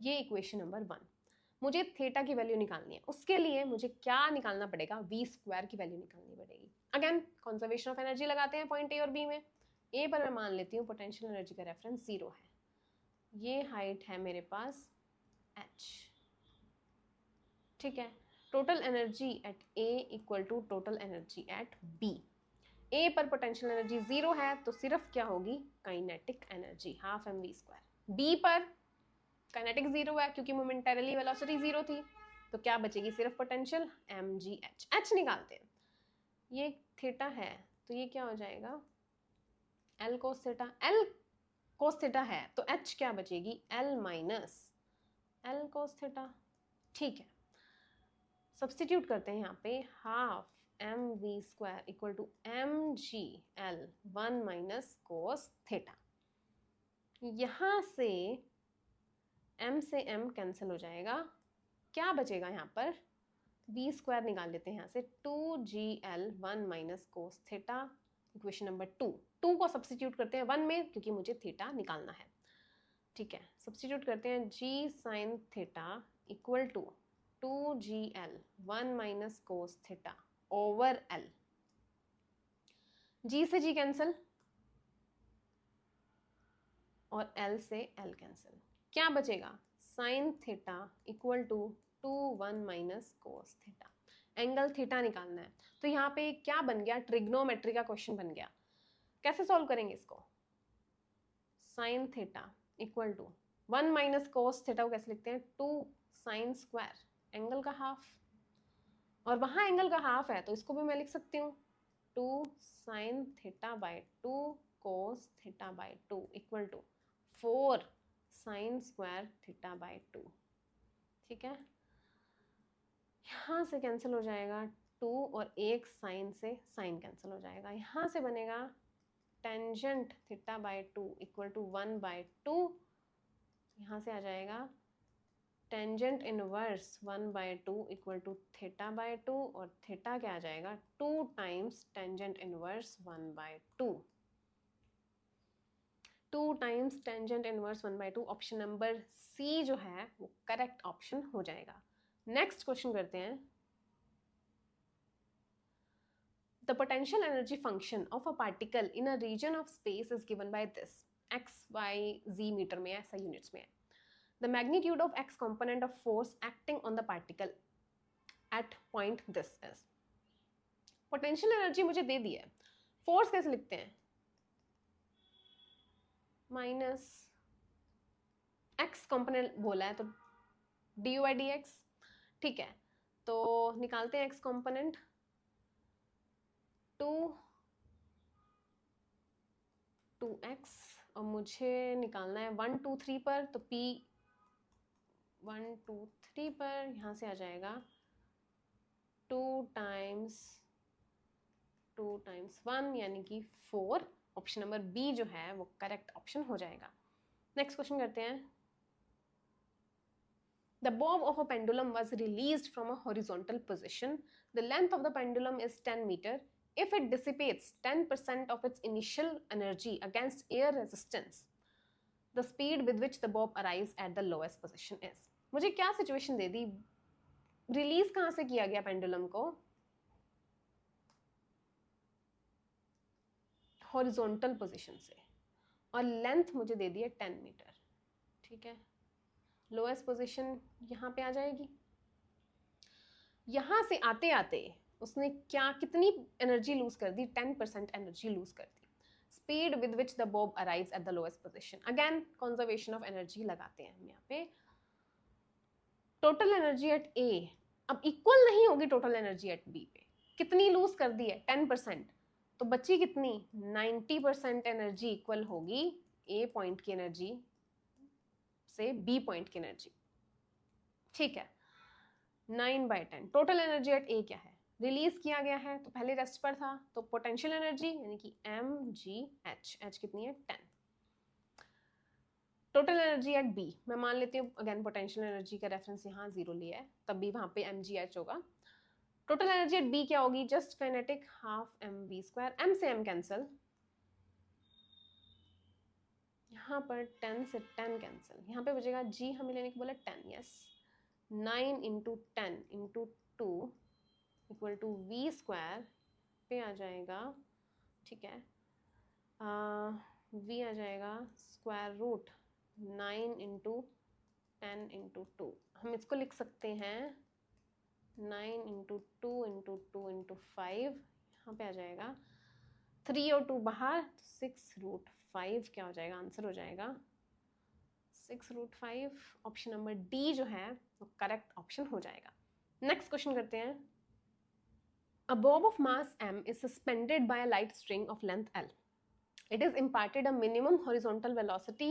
A: ये इक्वेशन नंबर 1। मुझे थीटा की वैल्यू निकालनी है, उसके लिए मुझे क्या निकालना पड़ेगा, v स्क्वायर की वैल्यू निकालनी पड़ेगी। अगेन कंजर्वेशन ऑफ एनर्जी लगाते हैं पॉइंट ए और बी में। ए पर मैं मान लेती हूँ पोटेंशियल एनर्जी का रेफरेंस 0 है, ये हाइट है मेरे पास h, ठीक है। Total energy at A equal to total energy at B. A पर पोटेंशियल एनर्जी 0 है तो सिर्फ क्या होगी kinetic energy half M V square. B पर काइनेटिक 0 है क्योंकि मोमेंटरली वेलोसिटी 0 थी, तो क्या बचेगी सिर्फ potential M G H. H निकालते हैं, ये थीटा है तो ये क्या हो जाएगा L cos theta, L cos theta है तो एच क्या बचेगी L minus L cos theta, ठीक है। सब्स्टिट्यूट करते हैं यहाँ पे, half M V square equal to M G L 1 minus cos theta. यहाँ से m से m कैंसिल हो जाएगा, क्या बचेगा यहाँ पर v स्क्वायर निकाल लेते हैं यहाँ से 2gl 1 minus cos theta. Equation number 2 को सब्स्टिट्यूट करते हैं 1 में क्योंकि मुझे थीटा निकालना है, ठीक है। सब्स्टिट्यूट करते हैं g sine theta equal to 2gl 1 minus cos theta over l। g से g कैंसिल और l से l कैंसिल, क्या बचेगा sine theta equal to 2 1 minus cos theta. Angle theta निकालना है, तो यहाँ पे क्या बन गया ट्रिग्नोमेट्री का क्वेश्चन बन गया। कैसे सॉल्व करेंगे इसको? Sine theta equal to 1 minus cos theta को कैसे लिखते हैं? 2 साइन स्क्वायर, एंगल का हाफ, और वहां एंगल का हाफ है तो इसको भी मैं लिख सकती हूँ 2 sine theta by 2 cos theta by 2 equal to 4 sine square theta by 2। ठीक है, यहाँ से कैंसिल हो जाएगा 2 और एक साइन से साइन कैंसिल हो जाएगा। यहाँ से बनेगा tangent theta by 2 equal to 1 by 2। यहाँ से आ जाएगा tangent inverse 1 by 2 equal to theta by 2, और थीटा क्या आ जाएगा 2 times tangent inverse 1 by 2। 2 times tangent inverse 1 by 2, option number C जो है वो करेक्ट ऑप्शन हो जाएगा। नेक्स्ट क्वेश्चन करते हैं। The potential energy function of a particle in a region of space is given by this, x, y, z metre में है, ऐसा यूनिट्स में है। The magnitude of x component of force acting on the particle at point this is। Potential energy मुझे दे दी है, force कैसे लिखते हैं? माइनस एक्स कॉम्पोनेंट बोला है तो D you by D x. ठीक है, तो निकालते हैं एक्स कॉम्पोनेंट 2x, और मुझे निकालना है 1 2 3 पर, तो p 1 2 3 पर यहाँ से आ जाएगा 2 टाइम्स 1 यानी कि 4। ऑप्शन नंबर बी जो है वो करेक्ट ऑप्शन हो जाएगा। नेक्स्ट क्वेश्चन करते हैं। The bob of a pendulum was released from a horizontal position. The length of the pendulum is 10 meter. If it dissipates 10% of its initial energy against air resistance, the speed with which the bob arrives at the lowest position is। मुझे क्या situation दे दी? Release कहां से किया गया pendulum को? Horizontal position से, और length मुझे दे दी है 10 मीटर। ठीक है, लोएस्ट पोजीशन यहाँ पे आ जाएगी। यहाँ से आते आते उसने कितनी एनर्जी लूज कर दी? 10% एनर्जी लूज कर दी। Speed with which the bob arrives at the lowest position, again conservation of energy लगाते हैं हम यहाँ पे। टोटल एनर्जी एट ए अब इक्वल नहीं होगी टोटल एनर्जी एट बी पे। कितनी लूज कर दी है? 10%, तो बची कितनी? 90% एनर्जी इक्वल होगी ए पॉइंट की एनर्जी से बी पॉइंट की एनर्जी। ठीक है, 9/10। टोटल एनर्जी एट ए क्या है? रिलीज किया गया है तो पहले रेस्ट पर था, तो पोटेंशियल एनर्जी यानी कि mgh, h कितनी है? 10। टोटल एनर्जी एट बी मैं मान लेती हूँ, अगेन पोटेंशियल एनर्जी का रेफरेंस यहाँ 0 लिया है, तब भी वहां पे mgh होगा। टोटल एनर्जी एट बी क्या होगी? Just kinetic half mv², m से m कैंसिल, यहाँ पर 10 से 10 कैंसिल, यहाँ पे बचेगा g, हमें लेने को बोला 10, यस। 9 × 10 × 2 इक्वल टू v² पे आ जाएगा। ठीक है, v आ जाएगा स्क्वायर रूट 9 × 10 × 2। हम इसको लिख सकते हैं 9 × 2 × 2 × 5, यहाँ पे आ जाएगा 3 और 2 बाहर, 6√5 क्या हो जाएगा? आंसर हो जाएगा 6√5। ऑप्शन नंबर डी जो है वो करेक्ट ऑप्शन हो जाएगा। नेक्स्ट क्वेश्चन करते हैं। A bob of mass m is suspended by a light string of length l. It is imparted a minimum horizontal velocity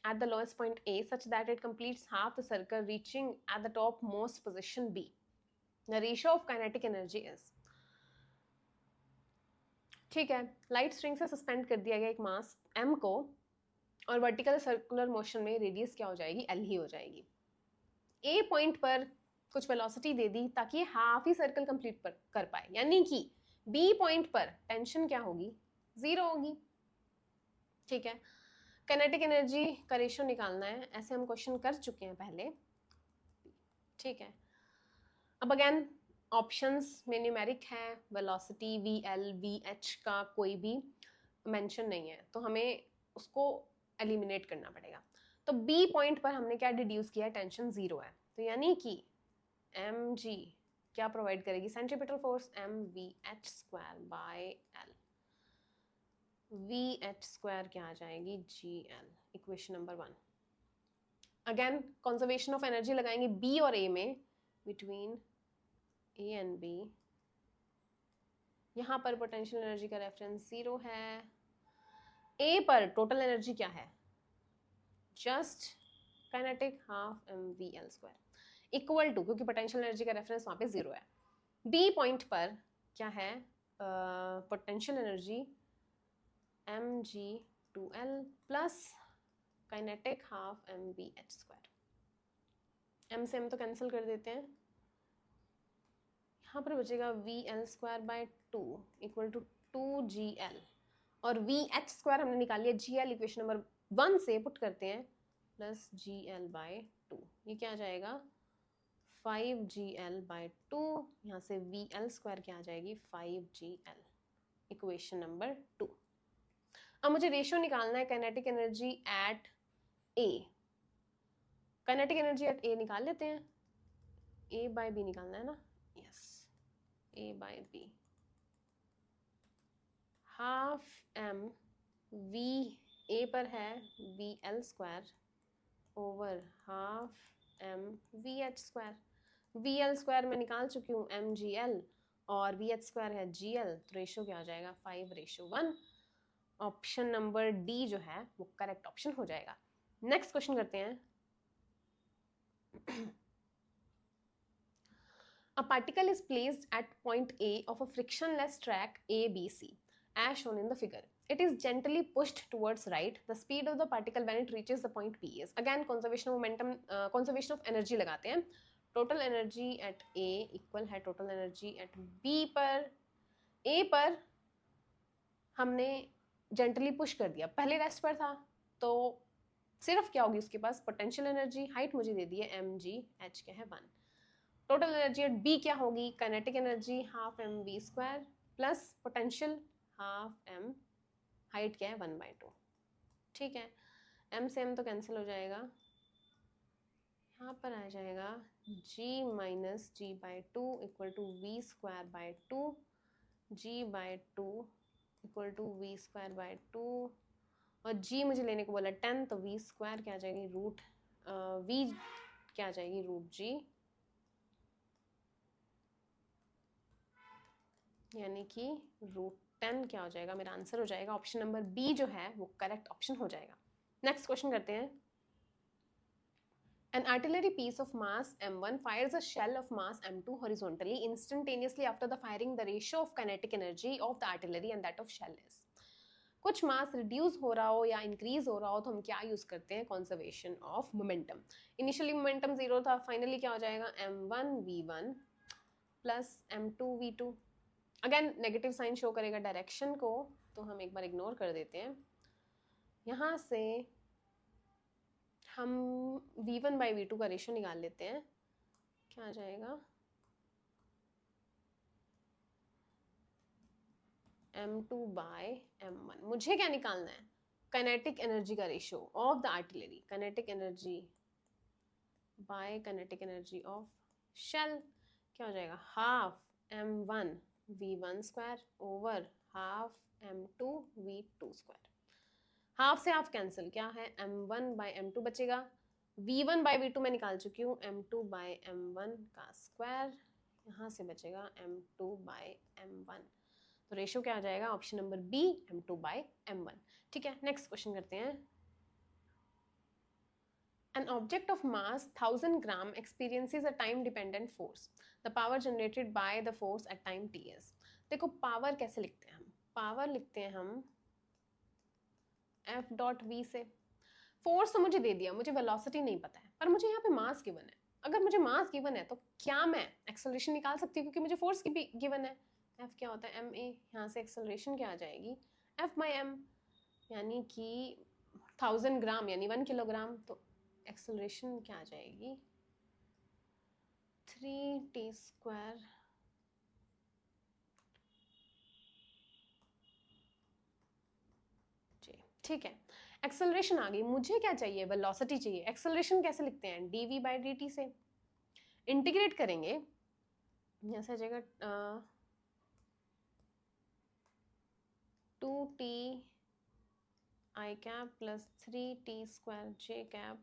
A: at the lowest point A such that it completes half the circle reaching at the topmost position B. The ratio of kinetic energy is। ठीक है, light string से suspend कर दिया गया एक मास m को, और vertical circular motion में रेडियस क्या हो जाएगी? l ही हो जाएगी। ए पॉइंट पर कुछ वेलोसिटी दे दी ताकि हाफ ही सर्कल कंप्लीट कर पाए, यानी कि बी पॉइंट पर टेंशन क्या होगी? 0 होगी। ठीक है, काइनेटिक एनर्जी का रेशियो निकालना है, ऐसे हम क्वेश्चन कर चुके हैं पहले। ठीक है, अब अगेन ऑप्शंस में न्यूमेरिक है, वेलोसिटी VL VH का कोई भी मेंशन नहीं है, तो हमें उसको एलिमिनेट करना पड़ेगा। तो बी पॉइंट पर हमने क्या डिड्यूस किया? टेंशन 0 है, तो यानी कि mg क्या प्रोवाइड करेगी? Centripetal force mvh² by l। We H square क्या आ जाएगी, G L, equation number 1। Again conservation of energy लगाएंगे बी और ए में, बिटवीन ए एंड बी। यहाँ पर पोटेंशियल एनर्जी का रेफरेंस 0 है। ए पर टोटल एनर्जी क्या है, just kinetic half M V L square, equal to, क्योंकि पोटेंशियल एनर्जी का रेफरेंस वहाँ पे 0 है। बी पॉइंट पर क्या है, potential energy M G two L plus kinetic half M V H square. M से एम तो कैंसिल कर देते हैं, यहाँ पर बचेगा V L square by 2 equal to 2 G L, और वी एच स्क्वायर हमने निकाल लिया, जी एल इक्वेशन नंबर 1 से पुट करते हैं, प्लस जी एल बाय 2, ये क्या आ जाएगा 5 जी एल बाय 2, यहाँ से वी एल स्क्वायर क्या आ जाएगी 5 जी एल, इक्वेशन नंबर 2। अब मुझे रेशियो निकालना है kinetic energy at A. Kinetic energy at A निकाल लेते हैं, ए बाय बी निकालना है ना, yes, A by B, half M V A पर है V L square over half M V H square. V L square में निकाल चुकी हूँ एम जी एल, और वी एच स्क्वायर है जी एल, तो रेशियो क्या हो जाएगा 5:1। ऑप्शन नंबर डी जो है वो करेक्ट ऑप्शन हो जाएगा। नेक्स्ट क्वेश्चन करते हैं। A particle is placed at point A of a frictionless track ABC, as shown in the figure. It is gently pushed towards right. The speed of the particle when it reaches the point P is. Again, conservation of momentum, conservation of energy लगाते हैं. Total energy at A equal है total energy at B पर. A पर हमने gently push कर दिया, पहले rest पर था, तो सिर्फ क्या होगी उसके पास, पोटेंशियल एनर्जी, हाइट मुझे दे दी है एम जी, एच क्या है 1। टोटल एनर्जी एट बी क्या होगी, kinetic energy half M V square plus potential half M, height क्या है 1/2, ठीक है। एम से एम तो कैंसिल हो जाएगा, यहाँ पर आ जाएगा g minus G by 2 equal to we square by 2, G by 2 equal to we square by 2, और g मुझे लेने को बोला 10, तो वी स्क्वायर क्या आ जाएगी रूट वी क्या आ जाएगी रूट जी, यानी कि √10 क्या हो जाएगा, मेरा आंसर हो जाएगा ऑप्शन नंबर बी जो है वो करेक्ट ऑप्शन हो जाएगा। नेक्स्ट क्वेश्चन करते हैं। An artillery piece of mass m1 fires a shell of mass m2 horizontally instantaneously after the firing. The ratio of kinetic energy of the artillery and that of shell is. कुछ mass reduce हो रहा हो या increase हो रहा हो तो हम क्या यूज करते हैं, conservation of momentum. Initially momentum 0 था, फाइनली क्या हो जाएगा m1 v1 plus m2 v2। Again negative sign show करेगा डायरेक्शन को, तो हम एक बार इग्नोर कर देते हैं। यहाँ से हम v1 बाई v2 का रेशियो निकाल लेते हैं, क्या आ जाएगा m2 बाय m1। मुझे क्या निकालना है, काइनेटिक एनर्जी का ratio of the artillery, kinetic energy by kinetic energy of shell, क्या हो जाएगा half m1 v1 square over half m2 v2 square. Half से हाफ कैंसिल, क्या है m1 बाय m2 बचेगा, v1 बाय v2 मैं निकाल चुकी हूँ, m2 बाय m1 का स्क्वायर, यहाँ से बचेगा m2 बाय m1, तो रेशियो क्या आ जाएगा option number B m2 bye m1। ठीक है, नेक्स्ट क्वेश्चन करते हैं। An object of mass 1000 gram experiences a time dependent force. The power generated by the force at time t is. देखो power कैसे लिखते हैं हम, पावर लिखते हैं हम F डॉट V से। फोर्स तो मुझे दे दिया, मुझे वेलोसिटी नहीं पता है, पर मुझे यहाँ पे मास गिवन है। अगर मुझे मास गिवन है तो क्या मैं एक्सेलरेशन निकाल सकती हूँ, क्योंकि मुझे फोर्स की भी गिवन है। F क्या होता है ma, यहाँ से एक्सेलरेशन क्या आ जाएगी F बाई m, यानी कि 1000 ग्राम यानी 1 किलोग्राम, तो एक्सेलरेशन क्या आ जाएगी 3t स्क्वायर जी। ठीक है, एक्सेलरेशन आ गई, मुझे क्या चाहिए वेलोसिटी चाहिए। एक्सेलरेशन कैसे लिखते हैं dv बाई dt से, इंटीग्रेट करेंगे, जैसे आ जाएगा 2t I cap plus 3t² j cap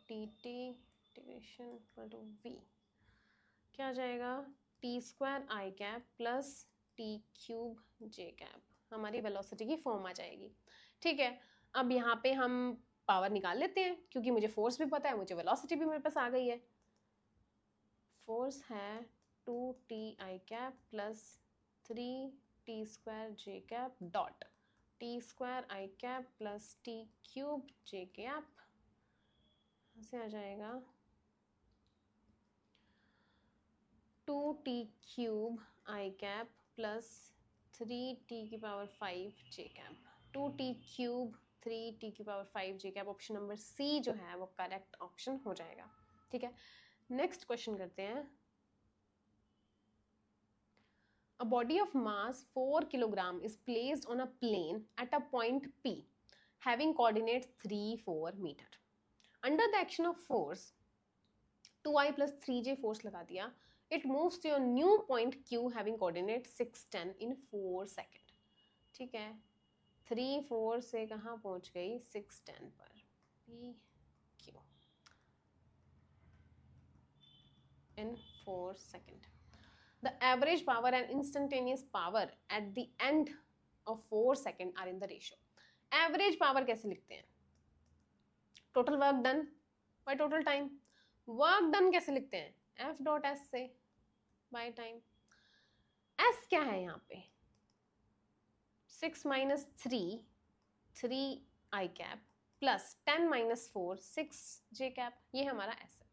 A: dt integration equal to v क्या आ जाएगा, t² I cap plus t³ j cap हमारी वेलोसिटी की फॉर्म आ जाएगी। ठीक है, अब यहाँ पे हम पावर निकाल लेते हैं क्योंकि मुझे फोर्स भी पता है, मुझे वेलोसिटी भी मेरे पास आ गई है। फोर्स है 2t I cap plus 3t² j cap dot t² I cap plus t³ j cap से आ जाएगा 2t³ I cap plus 3t⁵ j cap 2t³ 3t⁵ j cap. Option number C जो है वो करेक्ट ऑप्शन हो जाएगा। ठीक है, नेक्स्ट क्वेश्चन करते हैं। A body of mass 4 kg is placed on a plane at a point P having coordinates 3, 4 meter. Under the action of force 2i plus 3j force लगा दिया, it moves to a new point Q having coordinates 6, 10 in 4 second. ठीक है, 3, 4 से कहाँ पहुँच गई, 6, 10 पर P Q in 4 second. The average power and instantaneous power at the end of 4 seconds are in the ratio. Average power कैसे लिखते हैं, total work done by total time. Work done कैसे लिखते हैं, F dot S से by time. S क्या है यहाँ पे, 6 minus 3 3i cap plus 10 minus 4 6j cap, ये हमारा S है।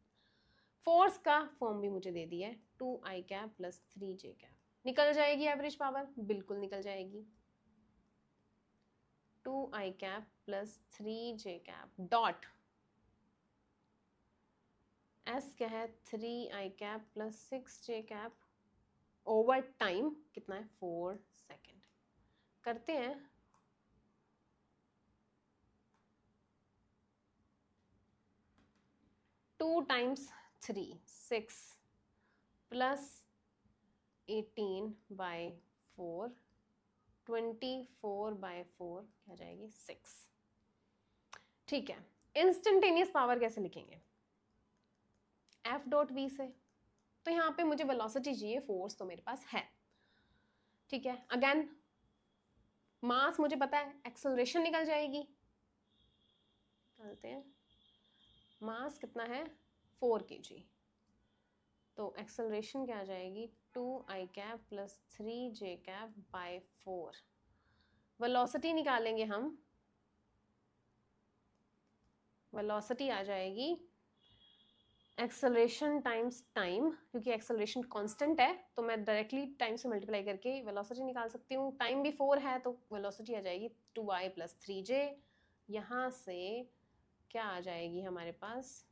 A: फोर्स का फॉर्म भी मुझे दे दिया है 2i cap plus 3j cap. निकल जाएगी एवरेज पावर, बिल्कुल निकल जाएगी। 2i cap plus 3j cap dot s क्या है, 3i cap plus 6j cap over time कितना है, 4 सेकेंड। करते हैं, two times 3 6 plus 18 by 4 24 by 4 क्या जाएगी, 6। ठीक है, इंस्टेंटेनियस पावर कैसे लिखेंगे, F डॉट V से। तो यहाँ पे मुझे वेलोसिटी चाहिए, फोर्स तो मेरे पास है। ठीक है, अगेन मास मुझे पता है, एक्सेलरेशन निकल जाएगी। निकालते हैं, मास कितना है 4 kg, तो एक्सेलरेशन क्या आ जाएगी 2i cap plus 3j cap by 4। Velocity निकालेंगे हम, वेलोसिटी आ जाएगी एक्सेलरेशन टाइम्स टाइम, क्योंकि एक्सेलरेशन कांस्टेंट है तो मैं डायरेक्टली टाइम से मल्टीप्लाई करके वेलोसिटी निकाल सकती हूँ। टाइम भी 4 है तो वेलोसिटी आ जाएगी 2i प्लस 3j। यहाँ से क्या आ जाएगी हमारे पास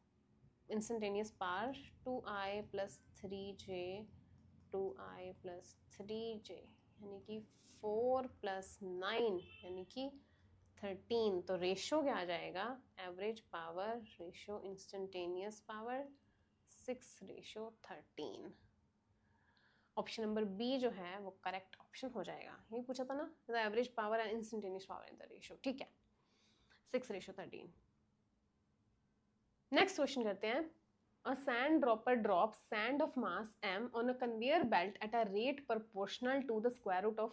A: instantaneous power 2i plus 3j 2i plus 3j यानी कि 4 प्लस 9 यानी कि 13। तो रेशो क्या आ जाएगा, average power ratio instantaneous power 6:13। Option number B जो है वो करेक्ट ऑप्शन हो जाएगा। यही पूछा था ना, the average power and instantaneous power in the ratio. ठीक है, 6:13। नेक्स्ट क्वेश्चन करते हैं। A sand dropper drops sand of mass m on a conveyor belt at a rate proportional to the square root of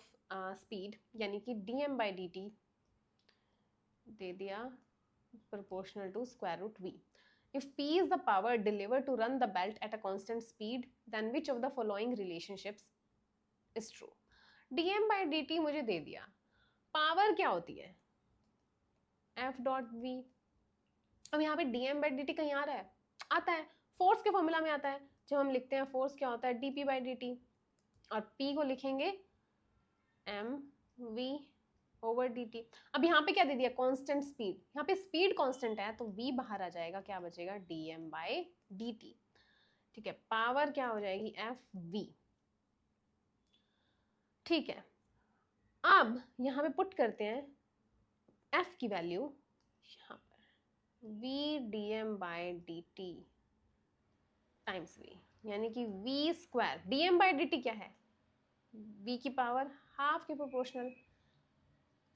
A: speed, यानी कि dm by dt दे दिया proportional to square root v. If p is the power delivered to run the belt at a constant speed, then which of the following relationships is true? dm by dt मुझे दे दिया, power क्या होती है f dot v। अब यहाँ पे dm by dt कहीं आ रहा है, आता है, फोर्स के फॉर्मूला में आता है। जब हम लिखते हैं फोर्स क्या होता है dp by dt, और p को लिखेंगे mv ओवर dt। अब यहाँ पे क्या दे दिया, कांस्टेंट स्पीड, यहाँ पे स्पीड कांस्टेंट है तो v बाहर आ जाएगा, क्या बचेगा dm by dt। ठीक है, पावर क्या हो जाएगी fv। ठीक है, अब यहाँ पे पुट करते हैं f की वैल्यू यहाँ पर v dm by dt times v, यानी कि v square, dm by dt क्या है v की पावर हाफ के प्रोपोर्शनल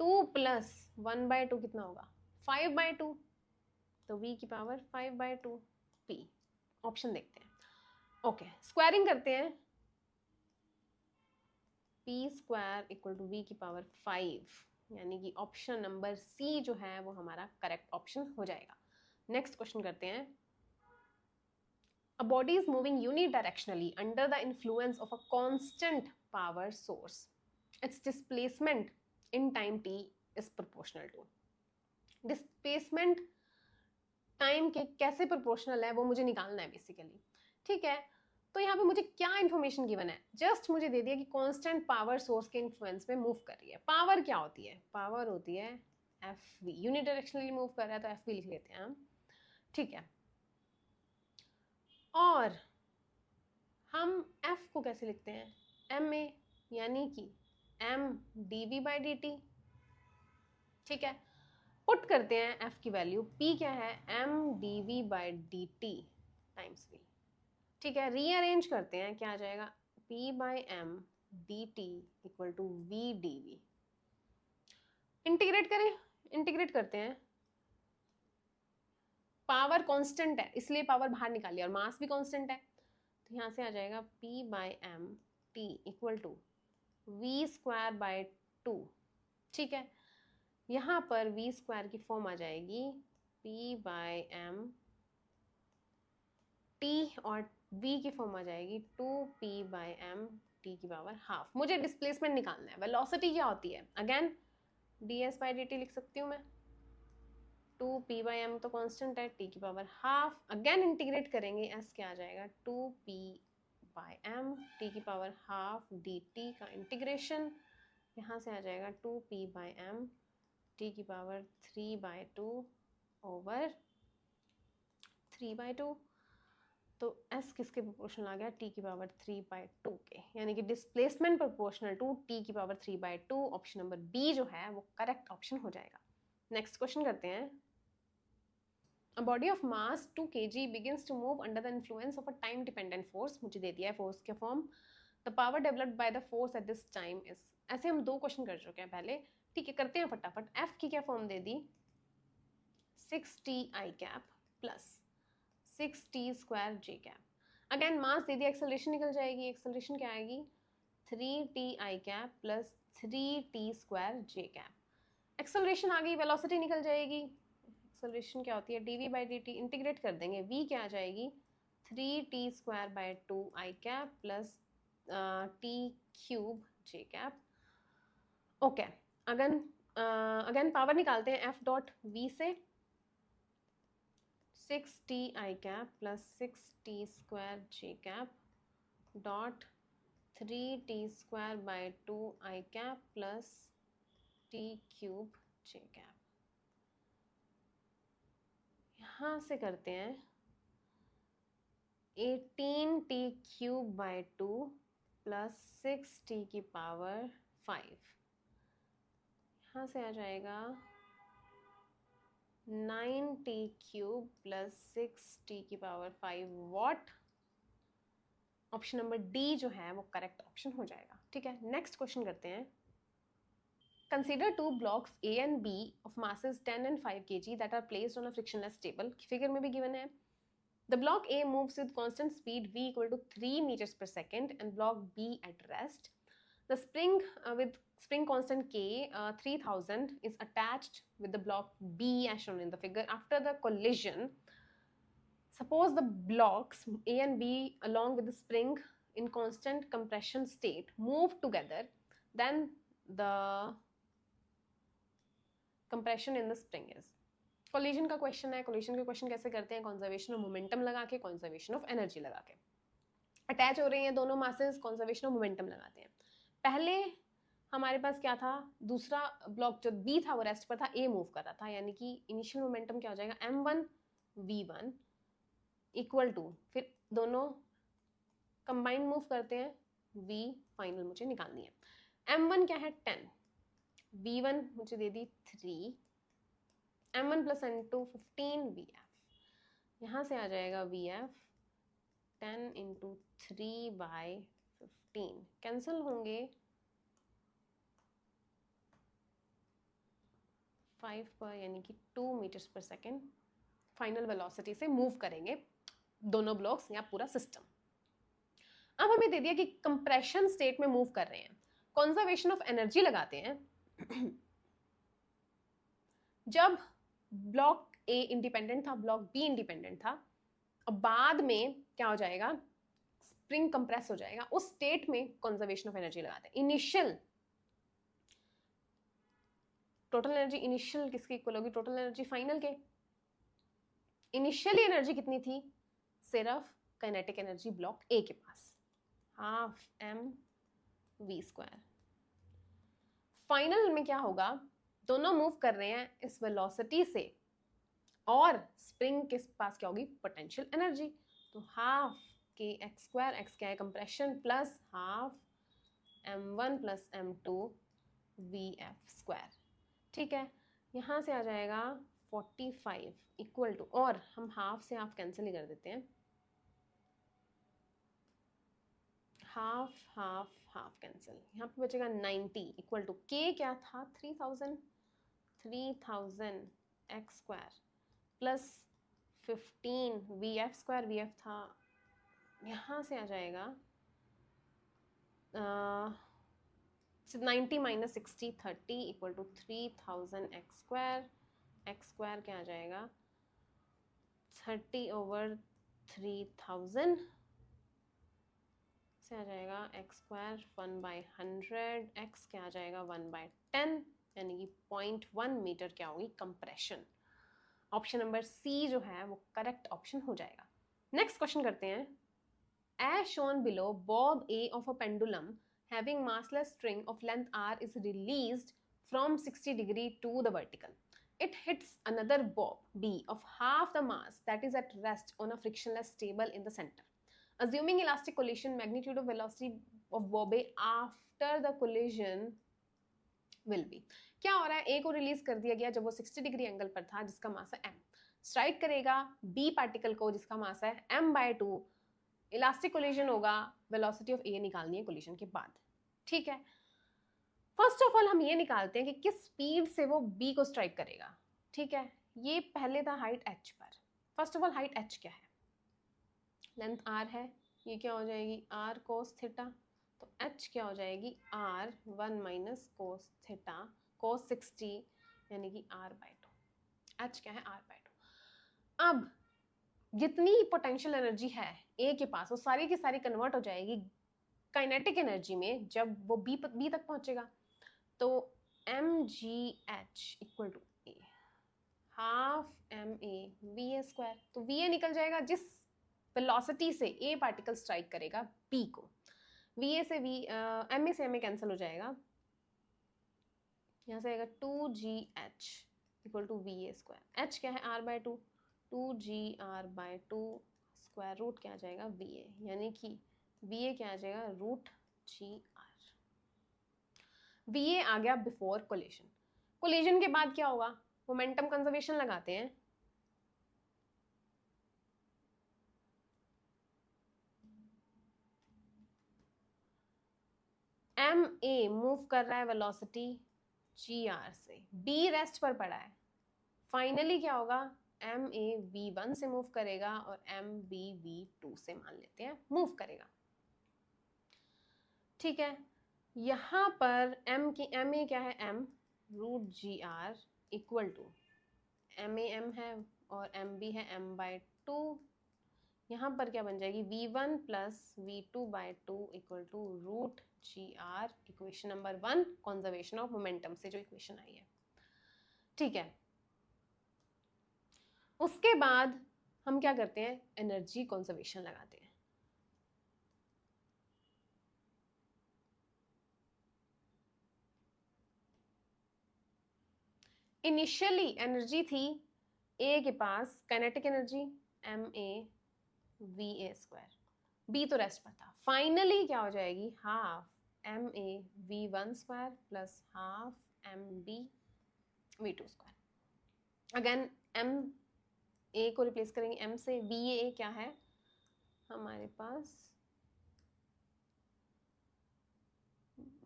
A: 2 प्लस 1/2 कितना होगा 5/2, तो v की पावर 5/2 p। ऑप्शन देखते हैं। ओके, स्क्वायरिंग करते हैं। p square equal to v की पावर 5, यानी कि ऑप्शन नंबर सी जो है वो हमारा करेक्ट ऑप्शन हो जाएगा। नेक्स्ट क्वेश्चन करते हैं। A body is moving unidirectionally under the influence of a constant power source. Its displacement in time t is proportional to. Displacement time के कैसे प्रोपोर्शनल है वो मुझे निकालना है बेसिकली। ठीक है, तो यहाँ पे मुझे क्या इन्फॉर्मेशन गिवन है, जस्ट मुझे दे दिया कि कांस्टेंट पावर सोर्स के इन्फ्लुएंस में मूव कर रही है। पावर क्या होती है, पावर होती है एफ वी, यूनिडायरेक्शनली मूव कर रहा है तो एफ वी लिख लेते हैं हम। ठीक है, और हम एफ को कैसे लिखते हैं, एम ए, यानी कि m d v by d t. ठीक है, पुट करते हैं एफ की वैल्यू, पी क्या है m d v by d t times v. ठीक है, रीअरेंज करते हैं, क्या आ जाएगा p by m d t equal to v d v. Integrate करें, इंटीग्रेट करते हैं। पावर कांस्टेंट है इसलिए पावर बाहर निकालिए, और मास भी कांस्टेंट है, तो यहाँ से आ जाएगा p by m t equal to we square by 2। ठीक है, यहाँ पर वी स्क्वायर की फॉर्म आ जाएगी पी बाई एम टी, और v की फॉर्म आ जाएगी 2p बाई एम टी की पावर हाफ। मुझे डिस्प्लेसमेंट निकालना है। वेलोसिटी क्या होती है, again ds by d t लिख सकती हूँ मैं, 2p बाई एम तो कांस्टेंट है, t की पावर हाफ। अगेन इंटीग्रेट करेंगे, s क्या आ जाएगा 2p बाई एम टी की पावर हाफ dt का इंटीग्रेशन, यहाँ से आ जाएगा 2p बाई एम टी की पावर 3/2 ओवर 3/2। तो s किसके प्रोपोर्शनल आ गया, t की पावर 3/2 के, यानी कि डिस्प्लेसमेंट प्रोपोर्शनल टू t की पावर 3/2। ऑप्शन नंबर बी जो है वो करेक्ट ऑप्शन हो जाएगा। नेक्स्ट क्वेश्चन करते हैं। A body of mass 2 kg begins to move under the influence of a time dependent force। मुझे दे दिया है फोर्स के form. The power developed by the force at this time is। ऐसे हम 2 क्वेश्चन कर चुके हैं पहले। ठीक है, करते हैं फटाफट। f की क्या फॉर्म दे दी 6t i cap plus 6t square j cap. Again mass दे दिया, एक्सेलरेशन निकल जाएगी। एक्सेलरेशन क्या आएगी 3t i cap plus 3t square j cap. Acceleration आ गई, वेलोसिटी निकल जाएगी। एक्सेलरेशन क्या होती है dv बाई dt, इंटीग्रेट कर देंगे, v क्या आ जाएगी 3t square by 2 i cap plus t cube j cap. Okay, again power निकालते हैं f डॉट v से, 6t i cap plus 6t square j cap dot 3t square by 2 i cap plus t cube j cap. यहाँ से करते हैं 18t cube by 2 plus 6t की power 5। यहाँ से आ जाएगा 9t क्यूब प्लस 6t की power 5 what. Option number D जो है वो करेक्ट ऑप्शन हो जाएगा। ठीक है, नेक्स्ट क्वेश्चन करते हैं। Consider 2 blocks A and B of masses 10 and 5 kg that are placed on a frictionless table। Figure में भी गिवन है। The block A moves with constant speed v equal to 3 meters per second and block B at rest. The spring with spring constant K 3000 is attached with the block B as shown in the figure. After the collision, suppose the blocks A and B along with the spring in constant compression state move together, then the compression in the spring is। Collision का question है। Collision के question कैसे करते हैं, conservation of momentum लगा के, conservation of energy लगा के। अटैच हो रही हैं दोनों मासेस, कंजर्वेशन ऑफ मोमेंटम लगाते हैं। पहले हमारे पास क्या था, दूसरा ब्लॉक जो बी था वो रेस्ट पर था, ए मूव कर रहा था, यानी कि इनिशियल मोमेंटम क्या हो जाएगा m1 v1 इक्वल टू, फिर दोनों कंबाइन मूव करते हैं, v फाइनल मुझे निकालनी है। m1 क्या है 10, v1 मुझे दे दी 3, m1 प्लस n2 15 vf। यहाँ से आ जाएगा vf 10 इंटू 3 बाई 15, कैंसिल होंगे 5 पर यानी कि 2 मीटर्स पर सेकेंड फाइनल वेलोसिटी से मूव करेंगे दोनों ब्लॉक्स या पूरा सिस्टम। अब हमें दे दिया कि कंप्रेशन स्टेट में मूव कर रहे हैं, कंजर्वेशन ऑफ एनर्जी लगाते हैं। जब ब्लॉक ए इंडिपेंडेंट था, ब्लॉक बी इंडिपेंडेंट था, अब बाद में क्या हो जाएगा, स्प्रिंग कंप्रेस हो जाएगा, उस स्टेट में कंजर्वेशन ऑफ एनर्जी लगाते हैं। इनिशियल टोटल एनर्जी इनिशियल किसकी इक्वल होगी, टोटल एनर्जी फाइनल के। इनिशियली एनर्जी कितनी थी, सिर्फ काइनेटिक एनर्जी ब्लॉक ए के पास, half M V square. Final में क्या होगा, दोनों मूव कर रहे हैं इस वेलोसिटी से, और स्प्रिंग के पास क्या होगी, पोटेंशियल एनर्जी। तो हाफ के एक्स स्क्वायर, एक्स क्या है compression, plus half m1 plus m2 V F square. ठीक है, यहाँ से आ जाएगा 45 इक्वल टू, और हम हाफ से हाफ कैंसिल ही कर देते हैं, हाफ हाफ हाफ कैंसिल, यहाँ पे बचेगा 90 इक्वल टू के क्या था 3000 x square plus 15 v F square, v f था, यहाँ से आ जाएगा 90 minus 60 30 equal to 3000 x square क्या आ जाएगा 30/3000 से आ जाएगा एक्स स्क्वायर 1/100, एक्स क्या आ जाएगा 1/10, यानी कि 0.1 मीटर क्या होगी कंप्रेशन। ऑप्शन नंबर सी जो है वो करेक्ट ऑप्शन हो जाएगा। नेक्स्ट क्वेश्चन करते हैं। As shown below, bob A of a pendulum having massless string of length r is released from 60 degree to the vertical. It hits another bob B of half the mass that is at rest on a frictionless table in the center. Assuming elastic collision, magnitude of velocity of bob A after the collision will be. क्या हो रहा है, A को release कर दिया गया जब वो 60 डिग्री एंगल पर था जिसका मास है m, स्ट्राइक करेगा B पार्टिकल को जिसका मास है m/2, इलास्टिक कोलिजन होगा, वेलोसिटी ऑफ ए निकालनी है कोलिजन के बाद। ठीक है, फर्स्ट ऑफ ऑल हम ये निकालते हैं कि किस स्पीड से वो बी को स्ट्राइक करेगा। ठीक है, ये पहले था हाइट एच पर। First of all height h क्या है, लेंथ आर है, ये क्या हो जाएगी आर कोस थीटा, तो एच क्या हो जाएगी r 1 minus cos theta cos 60 यानी कि r/2। एच क्या है r/2। अब जितनी पोटेंशियल एनर्जी है ए के पास वो सारी की सारी कन्वर्ट हो जाएगी काइनेटिक एनर्जी में जब वो बी तक पहुंचेगा। तो mgh equal to a half M A V A square, तो वी ए निकल जाएगा जिस वेलोसिटी से ए पार्टिकल स्ट्राइक करेगा बी को। वी ए से वी एम ए से एम ए कैंसिल हो जाएगा, यहाँ से आएगा 2gh equal to v A square. H क्या है r/2, 2gr/2 स्क्वायर रूट क्या आ जाएगा वी ए, यानी कि वी ए क्या आ जाएगा √gr। वी ए आ गया बिफोर कोलिजन। कोलिजन के बाद क्या होगा, मोमेंटम कंजर्वेशन लगाते हैं। एम ए मूव कर रहा है वेलोसिटी gr से, बी रेस्ट पर पड़ा है, फाइनली क्या होगा एम ए v1 से मूव करेगा और एम बी v2 से मान लेते हैं मूव करेगा। ठीक है, यहाँ पर m की एम ए क्या है m √gr equal to m a m है और एम बी है m/2, यहाँ पर क्या बन जाएगी v1 plus v2/2 equal to √gr, equation number 1 conservation of momentum से जो इक्वेशन आई है। ठीक है, उसके बाद हम क्या करते हैं, एनर्जी कंजर्वेशन लगाते हैं। इनिशियली एनर्जी थी ए के पास kinetic energy m A V A square, b तो रेस्ट पर था, फाइनली क्या हो जाएगी half M a v1 square plus half M b v2 square. Again m a को रिप्लेस करेंगे m से, वी ए क्या है हमारे पास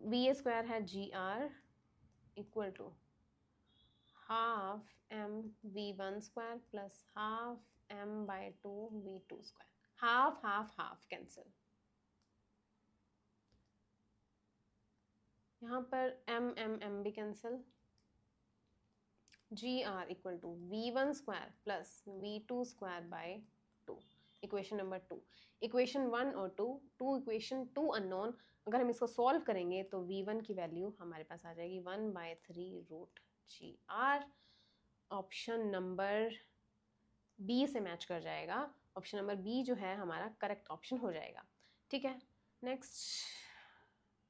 A: वी ए स्क्वायर है gr equal to half m v1 square plus half m by 2 v2 square. Half half half cancel. यहाँ पर m भी cancel. gr equal to v1 square plus v2 square by 2. Equation number 2. Equation 1 और 2 equation 2 unknown. अगर हम इसको solve करेंगे तो v1 की वैल्यू हमारे पास आ जाएगी 1/3 root gr. Option number B से मैच कर जाएगा. ऑप्शन नंबर बी जो है हमारा करेक्ट ऑप्शन हो जाएगा. ठीक है, नेक्स्ट.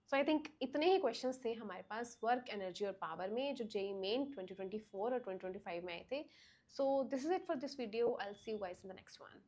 A: सो आई थिंक इतने ही क्वेश्चंस थे हमारे पास वर्क, एनर्जी और पावर में जो जेईई मेन 2024 और 2025 में आए थे. So this is it for this video. I will see you guys in the next one.